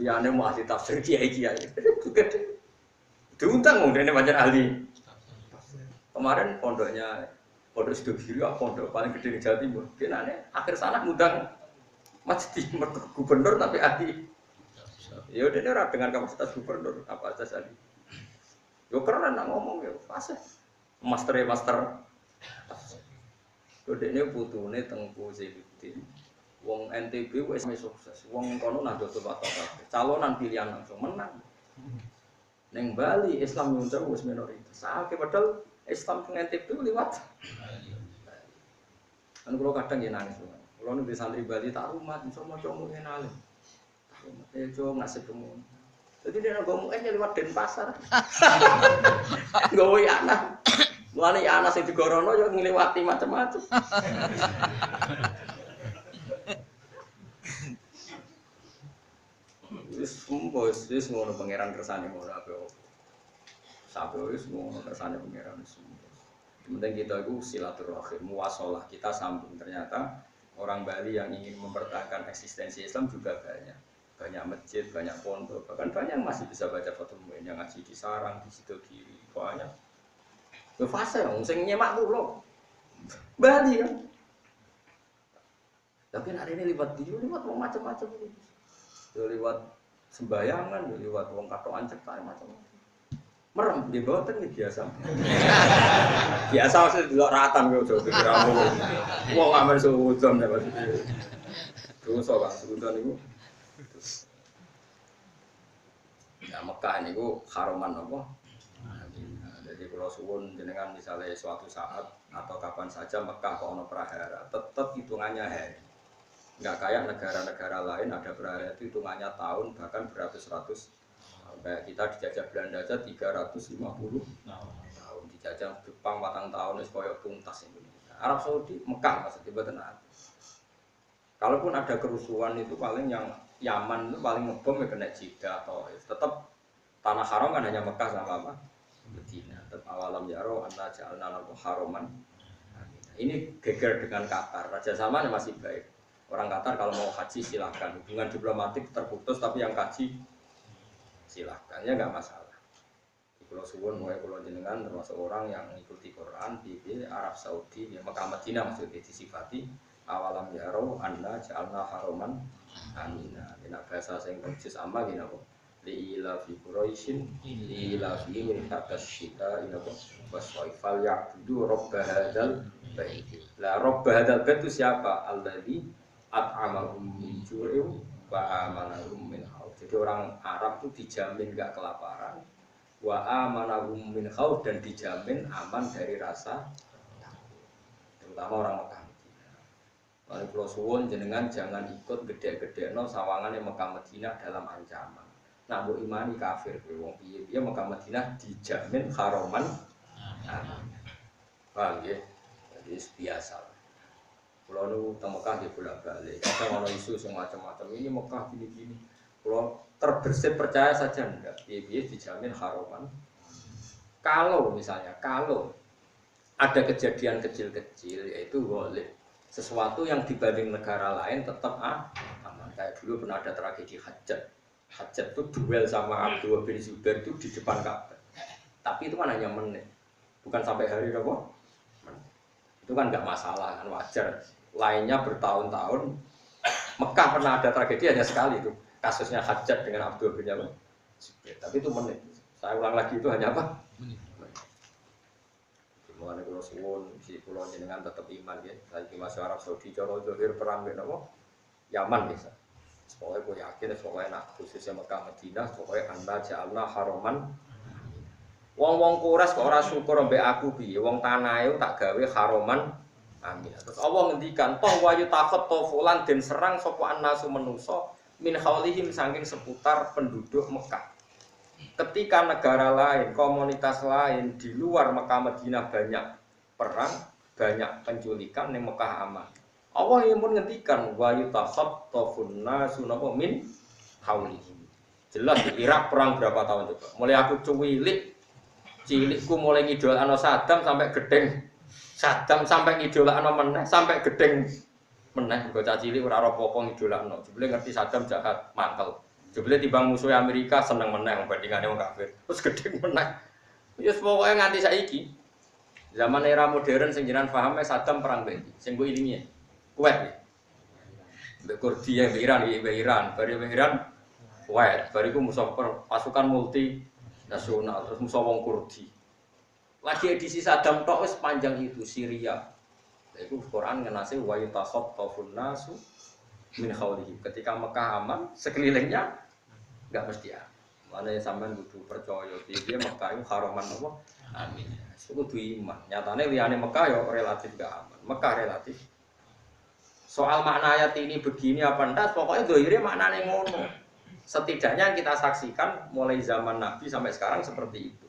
Ya ane mau ahli tafsir kiai juga diundang ngene pancen ahli. Kemarin pondok Sidogiri pondok paling gede di Jawa Timur. Kenane akhir sana ngundang masjid gubernur tapi ahli. Ya udah ora dengan kapasitas gubernur apa aja ahli. Yo keren nak ngomong ya fase. Master. Kodene putune Tengku Zainuddin. Wong NTB wis sukses. Wong kono Nahdlatul Wathon. Calonan pilihan langsung menang. Ning Bali Islam muncul wis minoritas. Saiki padahal Islam teng NTB liwat. Kan kula kadang ya nangis. Kula nu di santri Bali tak rumah iso maca mungkin alim. Jo ngasih temu. Jadi dia ngomong liwat Denpasar. Nggawe anak. Mulane anak sing digorono yo ngliwati macam-macam. Wis ngono pangeran kersane ngono ape. Sampai wis ngono kersane pangeran semua. Penting kita itu silaturahim, muwasalah, kita sambung. Ternyata orang Bali yang ingin mempertahankan eksistensi Islam juga banyak masjid, banyak pondok, bahkan banyak yang masih bisa baca Fathul Muin yang ngaji di Sarang, di Sidogiri, banyak. Yo fase wong sing nyemak ku lho. Bali kan. Tapi hari ini lewat dia, lewat wong macam-macam ini. Lewat sembayangan, lewat wong katokan cetak macam-macam. Merem di bawah kan biasa. Biasa maksudnya delok ratan kok ojo diramu. Wong amen suudon ya maksudnya. Dosa Kang suudon niku. Ya Mekah niku haroman apa? Jadi kalau suwun jenengan misalnya suatu saat atau kapan saja Mekah kok ono prahara, tetap hitungannya hari. Enggak kayak negara-negara lain ada prahara itu hitungannya tahun bahkan beratus-ratus. Kayak kita dijajah Belanda aja 350 tahun, dijajah Jepang 4 tahun wis koyo tuntas Indonesia. Arab Saudi Mekah maksudnya mboten ada. Kalaupun ada kerusuhan itu paling yang Yaman itu paling ngebom ya kena Jeddah atau tetap tanah haram kan hanya Mekah sama apa? Medina. Tetap awalam yaro anna ja'alna lahu haroman. Ini geger dengan Qatar. Raja Salman masih baik. Orang Qatar kalau mau haji silahkan. Hubungan diplomatik terputus tapi yang haji silahkan ya nggak masalah. Di Pulau Suwon mulai Pulau Jenengan termasuk orang yang mengikuti Quran di Arab Saudi ya Mekah Madinah maksudnya disifati awalam yaro anna ja'alna haroman amina. Dina bahasa sing persis ama gini apa? Li ila fi Quraisyin li ila fi min tasyita ila waswaifal ya'budu rabb hadzal bait. La rabb hadzal bait itu siapa? Alladzi at'amahum min ju'in wa amanahum min khauf. Jadi orang Arab itu dijamin enggak kelaparan, wa amanahum min khauf dan dijamin aman dari rasa takut. Terutama orang Mekah. Lalu Pulau Suwon jenengan jangan ikut gede-gedeno sawangan yang Mekah Madinah dalam ancaman. Nah, bu imani kafir wong piye Mekah Madinah dijamin haroman. Paham ya? Jadi biasa. Pulau nu teng Mekah di bolak-balik. Kadang ono isu semacam-macam ini Mekah gini-gini. Pulau terbersit percaya saja enggak. Piye dijamin haroman. Kalau misalnya ada kejadian kecil-kecil yaitu golib. Sesuatu yang dibanding negara lain tetap aman. Kayak dulu pernah ada tragedi Hajjat. Hajjat itu duel sama Abdullah bin Zubair itu di depan Ka'bah. Tapi itu kan hanya menit, bukan sampai hari apa? Itu kan nggak masalah, kan wajar. Lainnya bertahun-tahun. Mekah pernah ada tragedi hanya sekali itu. Kasusnya Hajjat dengan Abdullah bin Zubair. Tapi itu menit. Saya ulang lagi itu hanya apa? Menit. Mulane kula suwun si kula jenengan tetep iman nggih. Saiki masuk Arab Saudi cara zahir perang mek napa? Yaman bisa. Pokoke kowe yakin pokoke nak khususnya Mekah Madinah pokoke anda ja'alna haroman. Wong-wong Quraisy kok ora syukur mbek aku piye? Wong tanahe tak gawe haroman. Amin. Terus Allah ngendikan toh wa yutaqat fulan den serang sapa annasu manusa min khaulihim saking seputar penduduk Mekah. Ketika negara lain, komunitas lain di luar Mekah Madinah banyak perang, banyak penculikan yang Mekah aman. Allah yang pun ngendikan wa yutakhattafun nasu min haulihim. Jelas di Irak perang berapa tahun coba. Mulai aku cilikku mulai ngidolakno Saddam sampai gedeng. Saddam sampai ngidolakno meneh sampai gedeng meneh. Bocah cilik ora apa-apa ngidolakno. Jebule ngerti Saddam jahat, mantel. Jebule timbang musuh Amerika seneng meneh bandingane wong kafir. Terus gedhe meneh. Ya pokoke nganti saiki. Zaman era modern sing jenengan paham Saddam perang mbek iki. Sing ku ilmiah. Kuwait. Mbek Kurdi mbek Iran, bari Iran Kuwait. Bariku musuh pasukan multi nasional terus musuh wong Kurdi. Lagi edisi Saddam tok wis panjang itu Syria. Iku Quran ngenase wa yatakhaffafun nasu min khawlihi. Ketika Mekah aman, sekelilingnya enggak mesti ya. Mana sampean kudu percaya dia Mekah itu haroman apa? Amin. Itu kudu iman. Nyatane liyane Mekah ya relatif enggak aman. Mekah relatif. Soal makna ayat ini begini apa ndak, pokoknya dohire maknane ngono. Setidaknya kita saksikan mulai zaman Nabi sampai sekarang seperti itu.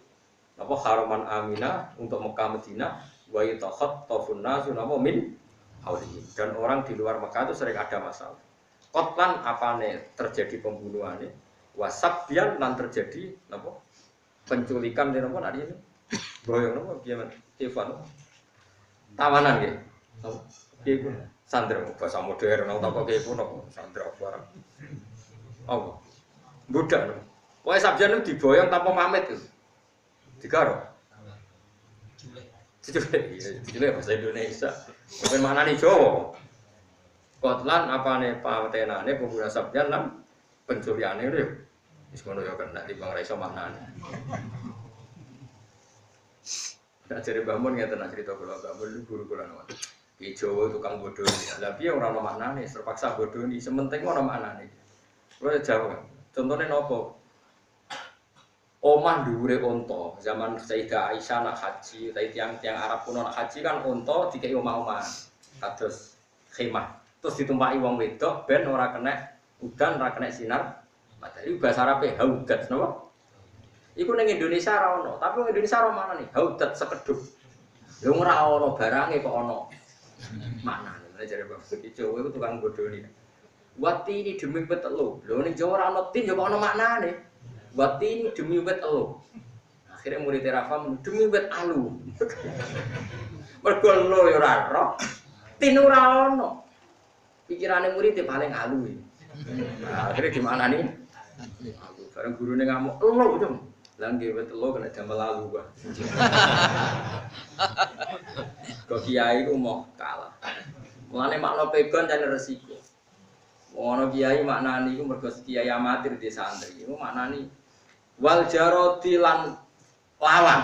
Apa haroman aminah untuk Mekah Madinah wa yatakhattafun nasu min haulihim. Dan orang di luar Mekah itu sering ada masalah. Kotlan apane terjadi pembunuhannya, wasabbian lan terjadi napa? Penculikan di napa hari ini? Boyong napa gimana? Stefan. Tawanan nggih. Nggih sandra bahasa modern napa kok nggih pun sandra barang. Oh. Budak. Pokoke sabjan itu diboyong tanpa pamit itu. Digaro. Jujur bahasa Indonesia. Bukan maknane Jawa. Kotlan apane patenane pembunuh sabjan lan pencuriane lho. Wis ngono ya kena timbang ra iso maknane. Nek jare Mbah Mun ngeten cerita kula Mbah Mun guru kula napa. Ki Jawa tukang bodoni. Lah piye ora ono maknane, terpaksa bodoni, sementing ono maknane. Kula jawab. Contone napa? Omah dhuwure unta. Zaman Sayyidah Aisyah nak haji, tiang-tiang Arab kuno nak haji kan unta dikei omah-omah. Kados khemah. Terus ditumpaki wong wedok ben ora kena udan, ora kena sinar matahari. Bahasa Arabe haudat napa? Iku ning Indonesia ora ono, tapi ning Indonesia ora mana nih? Haudat sekedhuk. Lha ora ono barange kok ono. Maknane jare Bapak Jawa iku tukang bodoni. Wati ini demi wit elo. Lho ning Jawa ora ono tin ya kok ono maknane. Wati ini demi wit elo. Akhire murid Rafa demi wit alu. Mergo lo ya ora roh. Tin ora ono. Pikirane murid paling alu. Nah, akhire di mana nih? Alu. Bareng gurune ngamuk, "Elo, Jom." Lah nggih wit elo kena damel lalu, Pak. Kok kiai ku mau kalah. Mulane makna pegon jan resiko. Ono kiai maknani iku mergo kiai amatir di santri. Iku maknani wal jaroti lan lawang.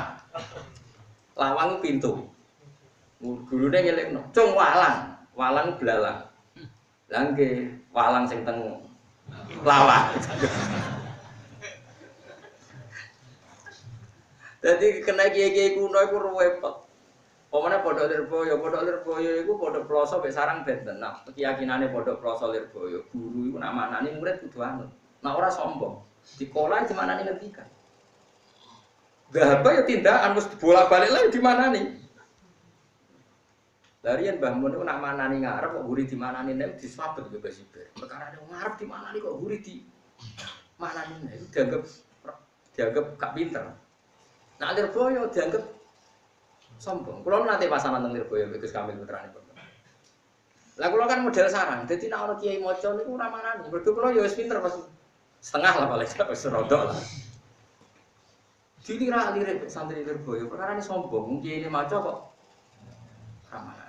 Lawang ku pintu. Gurune ngelekno, "Cung walang." Walang blalang. Lah nggih, walang sing teng lawang. Jadi kena kiai-kiai kuno iku repot. Pemane pondok Lirboyo iku pondok Ploso mek sarang benten. Nah, keyakinane pondok Ploso Lirboyo, guru iku nak manani murid kudu anut. Nah ora sombong. Dikolah di manani ngendika. Gahaba ya tindakan mesti bolak-balik lagi di manani. Darian Mbah Mun iku nak manani ngarep kok guri di manani nek diswabet yo basiber. Perkara nek ngarep di manani kok guri di manani nek dianggap gak pinter. Nah Lirboyo dianggap sombong. Kulo nate pasaman teng Lirboyo Gus Kamil putrane. Lah kulo kan model sarang. Dadi nek ana kiai maca niku ora manani. Mergo kulo ya wis pinter pas setengah lah paling wis rodok lah. Dilira-lire santri Lirboyo perkarane sombong. Kiai ini maca kok ora manani.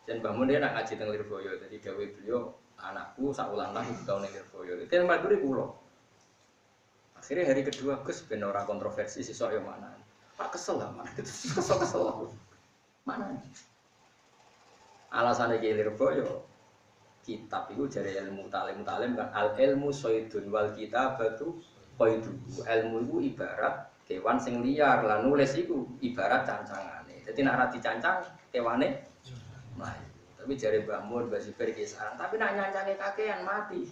Dan Mbah Mun dia nak ngaji teng Lirboyo. Dadi gawe beliau anakku saulan lah tahun ning Lirboyo. Itu mbak guru kulo. Akhirnya hari kedua Gus ben ora kontroversi sesuk yo manani. Pak kesel lah mana itu kesel mana alasannya Ki Lirboyo kitab itu dari ilmu talim kan al ilmu soidun wal kitabatu qaidu ilmu itu ibarat kewan sing liar lah nulis itu ibarat cancangane jadi nek ora dicancang kewane mlayu tapi jare Mbah Mun Basiber kisaran tapi nek nyancange kakean mati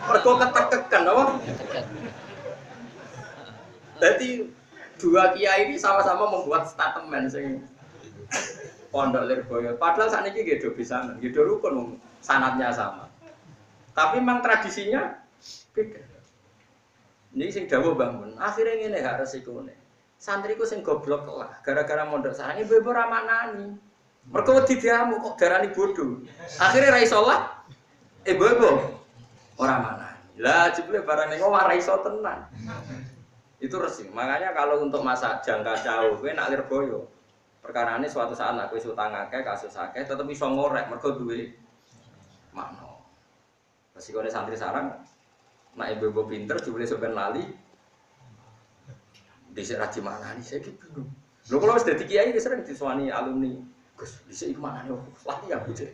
mergo ketekekan apa jadi dua kiai ini sama-sama membuat statement sing pondok Lirboyo. Padahal saat ini gitu bisa, gitu rukun sanatnya sama. Tapi memang tradisinya beda. Ini sing dawuh bangun. Akhirnya ini harus resikonya. Santriku sing goblok lah. Gara-gara mondok sarang ibu ora manani. Mergo wedi diamu kok darani bodoh. Akhirnya ra iso lah. Ibu ora manani. Lah jebule barang ning ora iso tenan. Itu resik. Makanya kalau untuk masa jangka jauh, kowe nak Lirboyo. Perkarane suatu saat aku wis utang akeh, kasus akeh, tetep iso ngorek mergo duwe makna. Resikone santri sarang nak ibu-ibu pinter jebule sok ben lali. Dhisik ra dimanani saiki bingung. Lho kalau wis dadi kiai wis sering disuwani alumni. Gus, dhisik iku manane lali aku cek.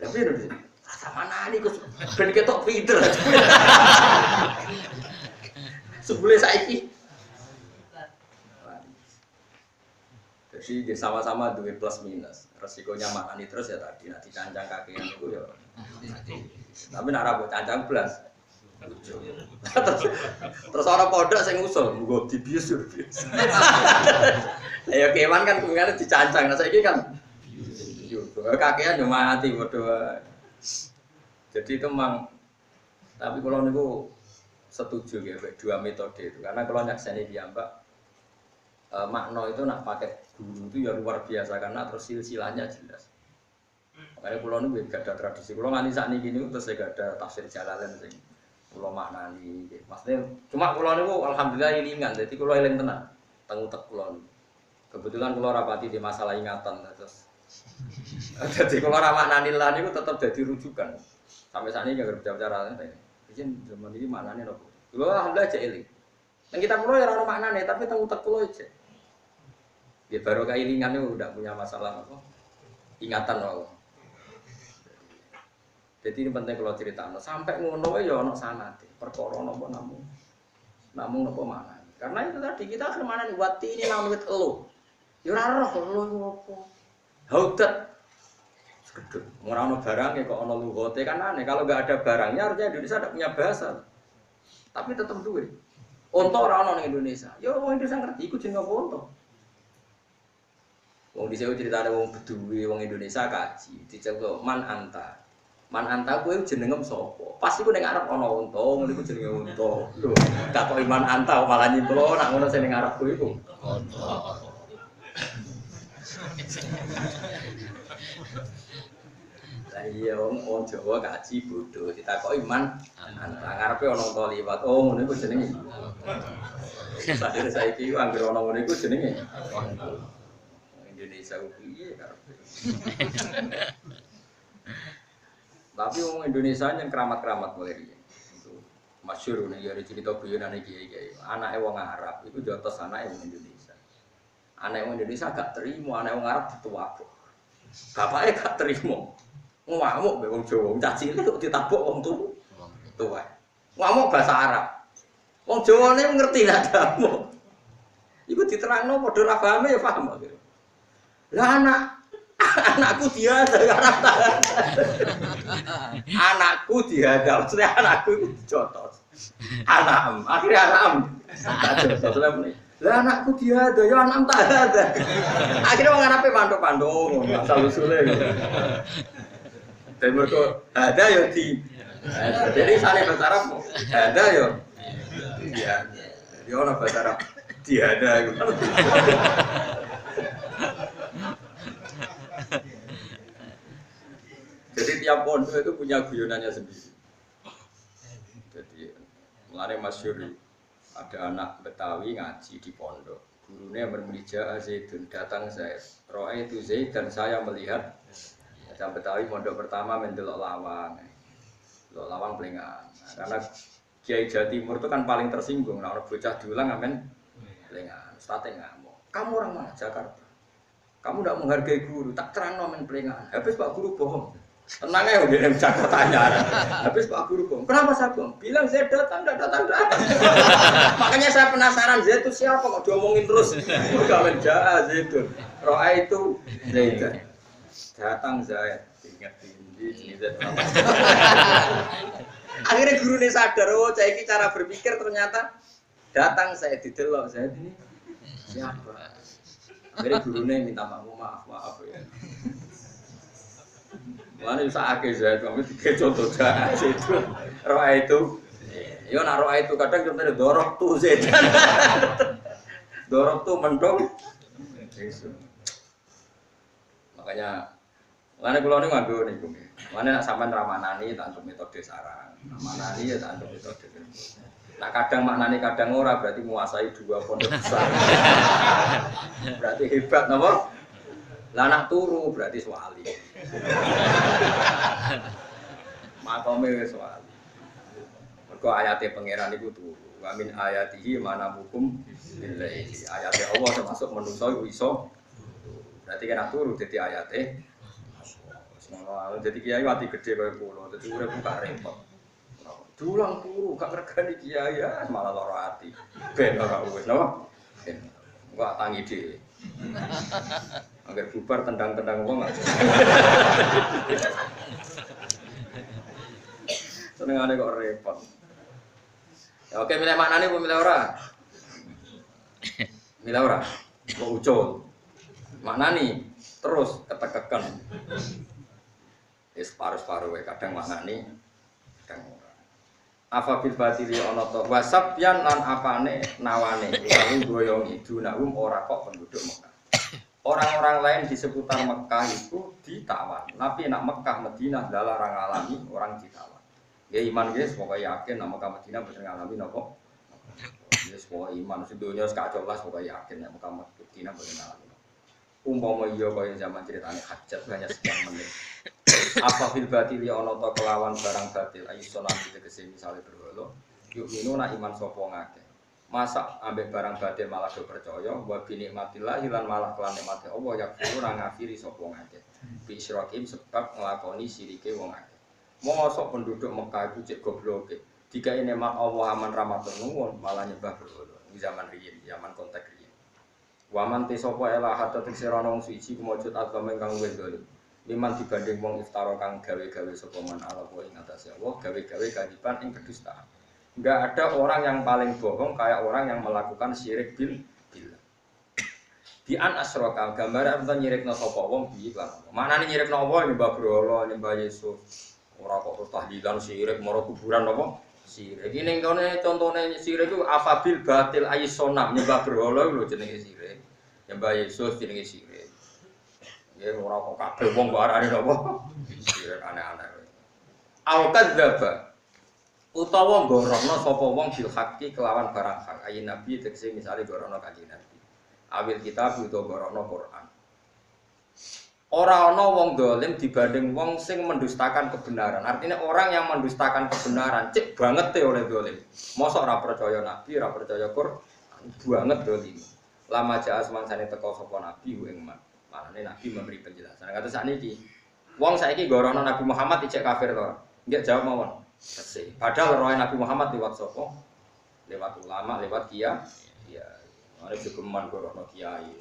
Lah piye lho dhisik? Rasa manani Gus ben ketok pinter. Sebule saiki. Jadi dia sama-sama duit plus minus. Resikonya makani terus ya tadi nanti cancang kakian itu ya. Tapi nak rabot cancang belas. Terus orang pondok sing ngusul, nggo dibius yo. Ya kewan kan kemungkinan dicancang. Nah saiki kan yo kakian yo mati padha. Jadi itu memang tapi kalau niku setuju ya dua metode itu karena kalau nyakseni piyambak makna itu nak pakai guru itu ya luar biasa karena terus silsilahnya jelas. Makanya kalau nu gak ada tradisi. Kalau nganti saat ini gini terus gak ada tafsir Jalalain sing kalau maknani. Maksudnya cuma kalau nu alhamdulillah ilingan. Jadi kalau eling tenan teng utek kula. Kebetulan kula rapati di masalah ingatan terus. Jadi kula ra maknani lan niku tetep dadi rujukan. Sampai saat ini gak berbicara izin zaman ini maknane napa? Kula alhamdulillah aja eling. Nang kita kula ya ora ono maknane tapi teng utek kula aja. Ya baru keilingan itu udah punya masalah apa? Ingatan wae. Jadi ini penting kalau cerita, sampai ngono ya ono sanate. Perkara napa namung napa mana? Karena itu tadi kita akhir mana nih wati ini namung wit elo. Ya ora roh elo opo. Haudat. Sekedut. Ora ono barang kok ono lugote kan aneh. Kalau enggak ada barangnya artinya Indonesia tidak punya bahasa. Tapi tetap duwe. Onto ora ono ning Indonesia. Ya wong Indonesia ngerti iku jenenge apa onto. Wong dhisik critane wong Beduwi, wong Indonesia kaji, dicekel man anta. Man anta kowe jenengem sapa? Pas iku ning arep ana unta, ngono iku jenenge unta. Lho, gak kok iman anta malah nyimplo nak ngono sing ning arep kowe iku. Unta. Lah iya wong Jawa kaji bodho, ditakoki man anta. Ngarepe ana unta liwat. Oh, ngono iku jenenge. Sadere saiki anggere ana ngono iku jenenge. Indonesia piye karepe. Tapi orang Indonesia yang keramat-keramat mulai dia. Itu masyhur nih ya cerita guyonane kiai-kiai. Anake wong Arab itu jotos anake wong Indonesia. Anake wong Indonesia gak terima, anake wong Arab dituwabuk. Bapake gak terima. Ngamuk mbek wong Jawa, cah cilik kok ditabuk wong tuwa. Ngamuk bahasa Arab. Wong Jawane ngerti lah damu. Iku diterangno padha ra paham ya paham. Lah anakku dia anakku dihadap, maksudnya anakku itu dijotos. Anam, akhirnya anam. Lah anakku dihadap, ya anam tak ada. Akhirnya orang Arab pandu-pandu, asal usulnya. Dan mereka ada ya di. Jadi sana bahasa Arab ada ya. Iya. Jadi orang bahasa Arab dihada gitu. Jadi tiap pondok itu punya guyonannya sendiri. Jadi mulane masyhur ada anak Betawi ngaji di pondok. Gurunya bermija Zaidun datang saya. Roa itu Zaid dan saya melihat ada Betawi pondok pertama mendelok lawang. Delok lawang pelengan. Nah, karena Kiai Jawa Timur itu kan paling tersinggung. Nah, orang bocah diulang amen pelengan. Ustaz ngamuk. Kamu orang mana? Jakarta. Kamu tidak menghargai guru, tak terang nomen pelengan. Habis Pak Guru bohong. Tenang ya, udah yang Jakartanya. Habis Pak Guru bohong. Kenapa saya bohong? Bilang saya datang. Makanya saya penasaran Zaid itu siapa kok diomongin terus. Udah menjaa Zaid itu. Roa itu Zaid. Datang Zaid. Ingat ini Zaid. Akhirnya guru ini sadar, oh saya ini cara berpikir ternyata datang saya didelok Zaid ini siapa? Akhirnya gurunya minta maaf ya. Mana bisa akeh Zaid, kami tiga contoh Zaid itu, roa itu, yo nak roa itu kadang contohnya dorok tuh Zaid, dorok tuh mendong, makanya kalau ini ngambil nih gue, mana nak sampai ramanani tak untuk metode sarang, ramanani ya tak untuk metode. Nah kadang maknani kadang ora berarti menguasai dua pondok besar. Berarti hebat napa? Lah anak turu berarti swali. Makome wis swali. Mergo ayate pangeran iku turu. Wa min ayatihi mana hukum billahi. Ayate Allah termasuk manusa iso. Berarti kan turu dadi ayate. Semono dadi kiai wati gedhe kaya kula. Dadi urip buka repot. Dulang turu gak ngergani kiai ya malah lara ati. Ben ora wis napa? Ben. Enggak tangi dhewe. Agar bubar tendang-tendang wong. Senengane kok repot. Ya oke milih maknane apa milih ora? Milih ora? Kok ucul. Maknani terus ketekeken. Wis paru-paru wae kadang maknani kadang ora. Apa bil batili ana to wasabyan lan apane nawane utawi goyongi dunahum ora kok penduduk Mekah. Orang-orang lain di seputar Mekah itu ditawan. Tapi nak Mekah Madinah larang alami orang ditawan. Ya iman guys, pokoknya yakin nak Mekah Madinah bener ngalami napa. Wis pokoke iman sedonya kacau las pokoke yakin nek Muhammad dina boten nalani. Umpama iya kaya zaman ceritane hajat hanya sekian menit. Apa fil batil ya ana ta kelawan barang batil ayi sonan tegese misale berhala yuk minuna iman sapa ngakeh. Masa ambek barang batil malah do percaya wa bi nikmatillah lan malah kelan nikmate Allah ya ora ngafiri sapa ngakeh. Bi syirakim sebab nglakoni sirike wong akeh. Mosok penduduk Mekah iku cek gobloke. Dikai nikmat Allah aman rahmatun nuwun malah nyembah berhala. Di zaman riyin, zaman konteks riyin. Waman te sapa elah hatta teksirana wong suci kumujud agama kang luwih dolim. Liman dibanding wong iftara kang gawe-gawe sapa man ala wa ing atase Allah, gawe-gawe kadipan ing kedustaan. Enggak ada orang yang paling bohong kayak orang yang melakukan syirik billah. Bi an asroka gambar apa nyirikna sapa wong bi lan. Manane nyirikna apa nyembah berhala, nyembah Yesus. Ora kok tahlilan syirik maro kuburan apa? Sirik. Iki ning kene contone sirik iku afabil batil aisonam nyembah berhala lho jenenge sirik. Nyembah Yesus jenenge sirik. Ya ora kok kabeh wong kok arane napa? Sirik aneh-aneh. Al kadzdzaba utawa gorono sapa wong bil haqqi kelawan barang hak. Ayin nabi tekse misale gorono kanjeng Nabi. Awil kitab utawa gorono Quran. Ora ana wong dolim dibanding wong sing mendustakan kebenaran. Artinya orang yang mendustakan kebenaran cek banget oleh dolim. Mosok ora percaya nabi, ora percaya Quran, banget dolim. Lama jaa semangsane teko sapa nabi ing man. Manane nabi memberi penjelasan. Kata sakniki, wong saiki gorono Nabi Muhammad ijek kafir to ora? Nggih jawab mawon. Tesih. Padahal roh Nabi Muhammad lewat sapa? Lewat ulama, lewat kiai. Ya, mare jogeman gorono kiai.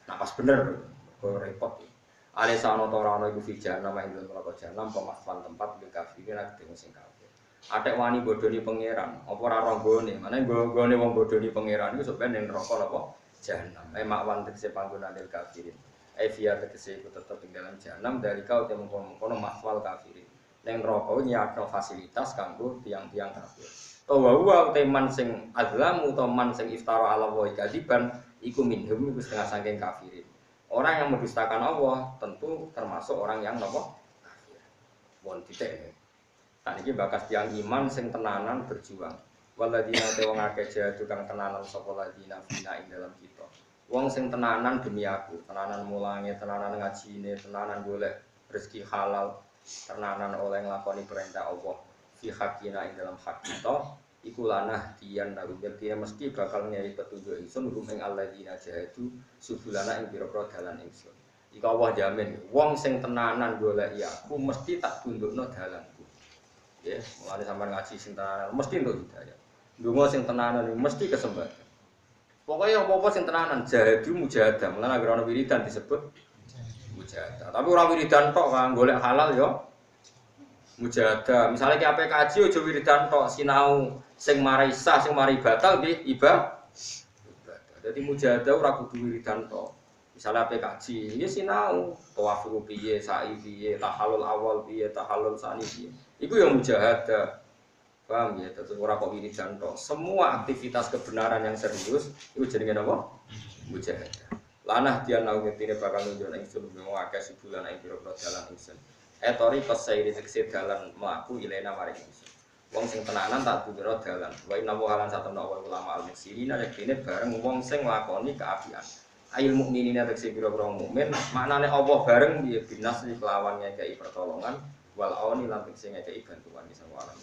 Nah pas bener repot. Alisana ora ana iku fijan nama ing neraka jahanam pemasfan tempat bil kafirin ketemu sing kafir. Atek wani bodoni pangeran, apa ora ronggone? Mane nggone wong bodoni pangeran iku sampeyan ning neraka napa? Jahanam. Makwan tegese panggonan dil kafirin. Via tegese iku tetep ing dalam jahanam dari kau temu kono maswal kafirin. Ning neraka nyakno fasilitas kanggo tiang-tiang kafir. Tawa teman sing azlamu teman sing iftara ala wa kadiban iku minhum iku setengah saking kafirin. Orang yang mendustakan Allah tentu termasuk orang yang nopo kafir. Bon titik. Nah iki bakas tiang iman sing tenanan berjuang. Waladina te wong akeh jadu kang tenanan sapa ladina fina ing dalam kita. Wong sing tenanan demi aku, tenanan mulange, tenanan ngajine, tenanan golek rezeki halal, tenanan oleh nglakoni perintah Allah fi hakina ing dalam hak kita. Iku lanah dian narubil dia mesti bakal nyari petunjuk ingsun rumeng alladzina jahadu subulana ing pira-pira dalan ingsun. Iku Allah jamin wong sing tenanan golek aku mesti tak tundukno dalanku. Ya, mulane sampean ngaji sing tenanan mesti entuk hidayah. Ndonga sing tenanan mesti kesempatan. Pokoknya apa-apa sing tenanan jahadu mujahadah. Mulane agar ana wiridan disebut mujahadah. Tapi ora wiridan tok kan golek halal yo mujahadah. Misalnya ki ape kaji aja wiridan tok sinau sing marai sah sing mari batal nggih ibadah. Dadi mujahadah ora kudu wiridan tok. Misale ape kaji, ya sinau tawaf piye, sa'i piye, tahallul awal piye, tahallul sani piye. Iku yang mujahadah. Paham ya? Terus ora kok wiridan tok. Semua aktivitas kebenaran yang serius itu jenenge napa? Mujahadah. Lanah dia nau ngetine bakal nunjuk ingsun mung akeh sebulan ing pira-pira dalan ingsun. Etori kosairi tekse dalan mlaku ilena maring ingsun. Wong sing tenanan tak dudura dalan. Wa inna wa halan satamna ulama al-muksirina yektine bareng wong sing nglakoni kaapian. Ail mukminina tekse pira-pira mukmin, maknane Allah bareng piye binas kelawan ngekeki pertolongan wal auni lan tekse ngekeki bantuan sing wae.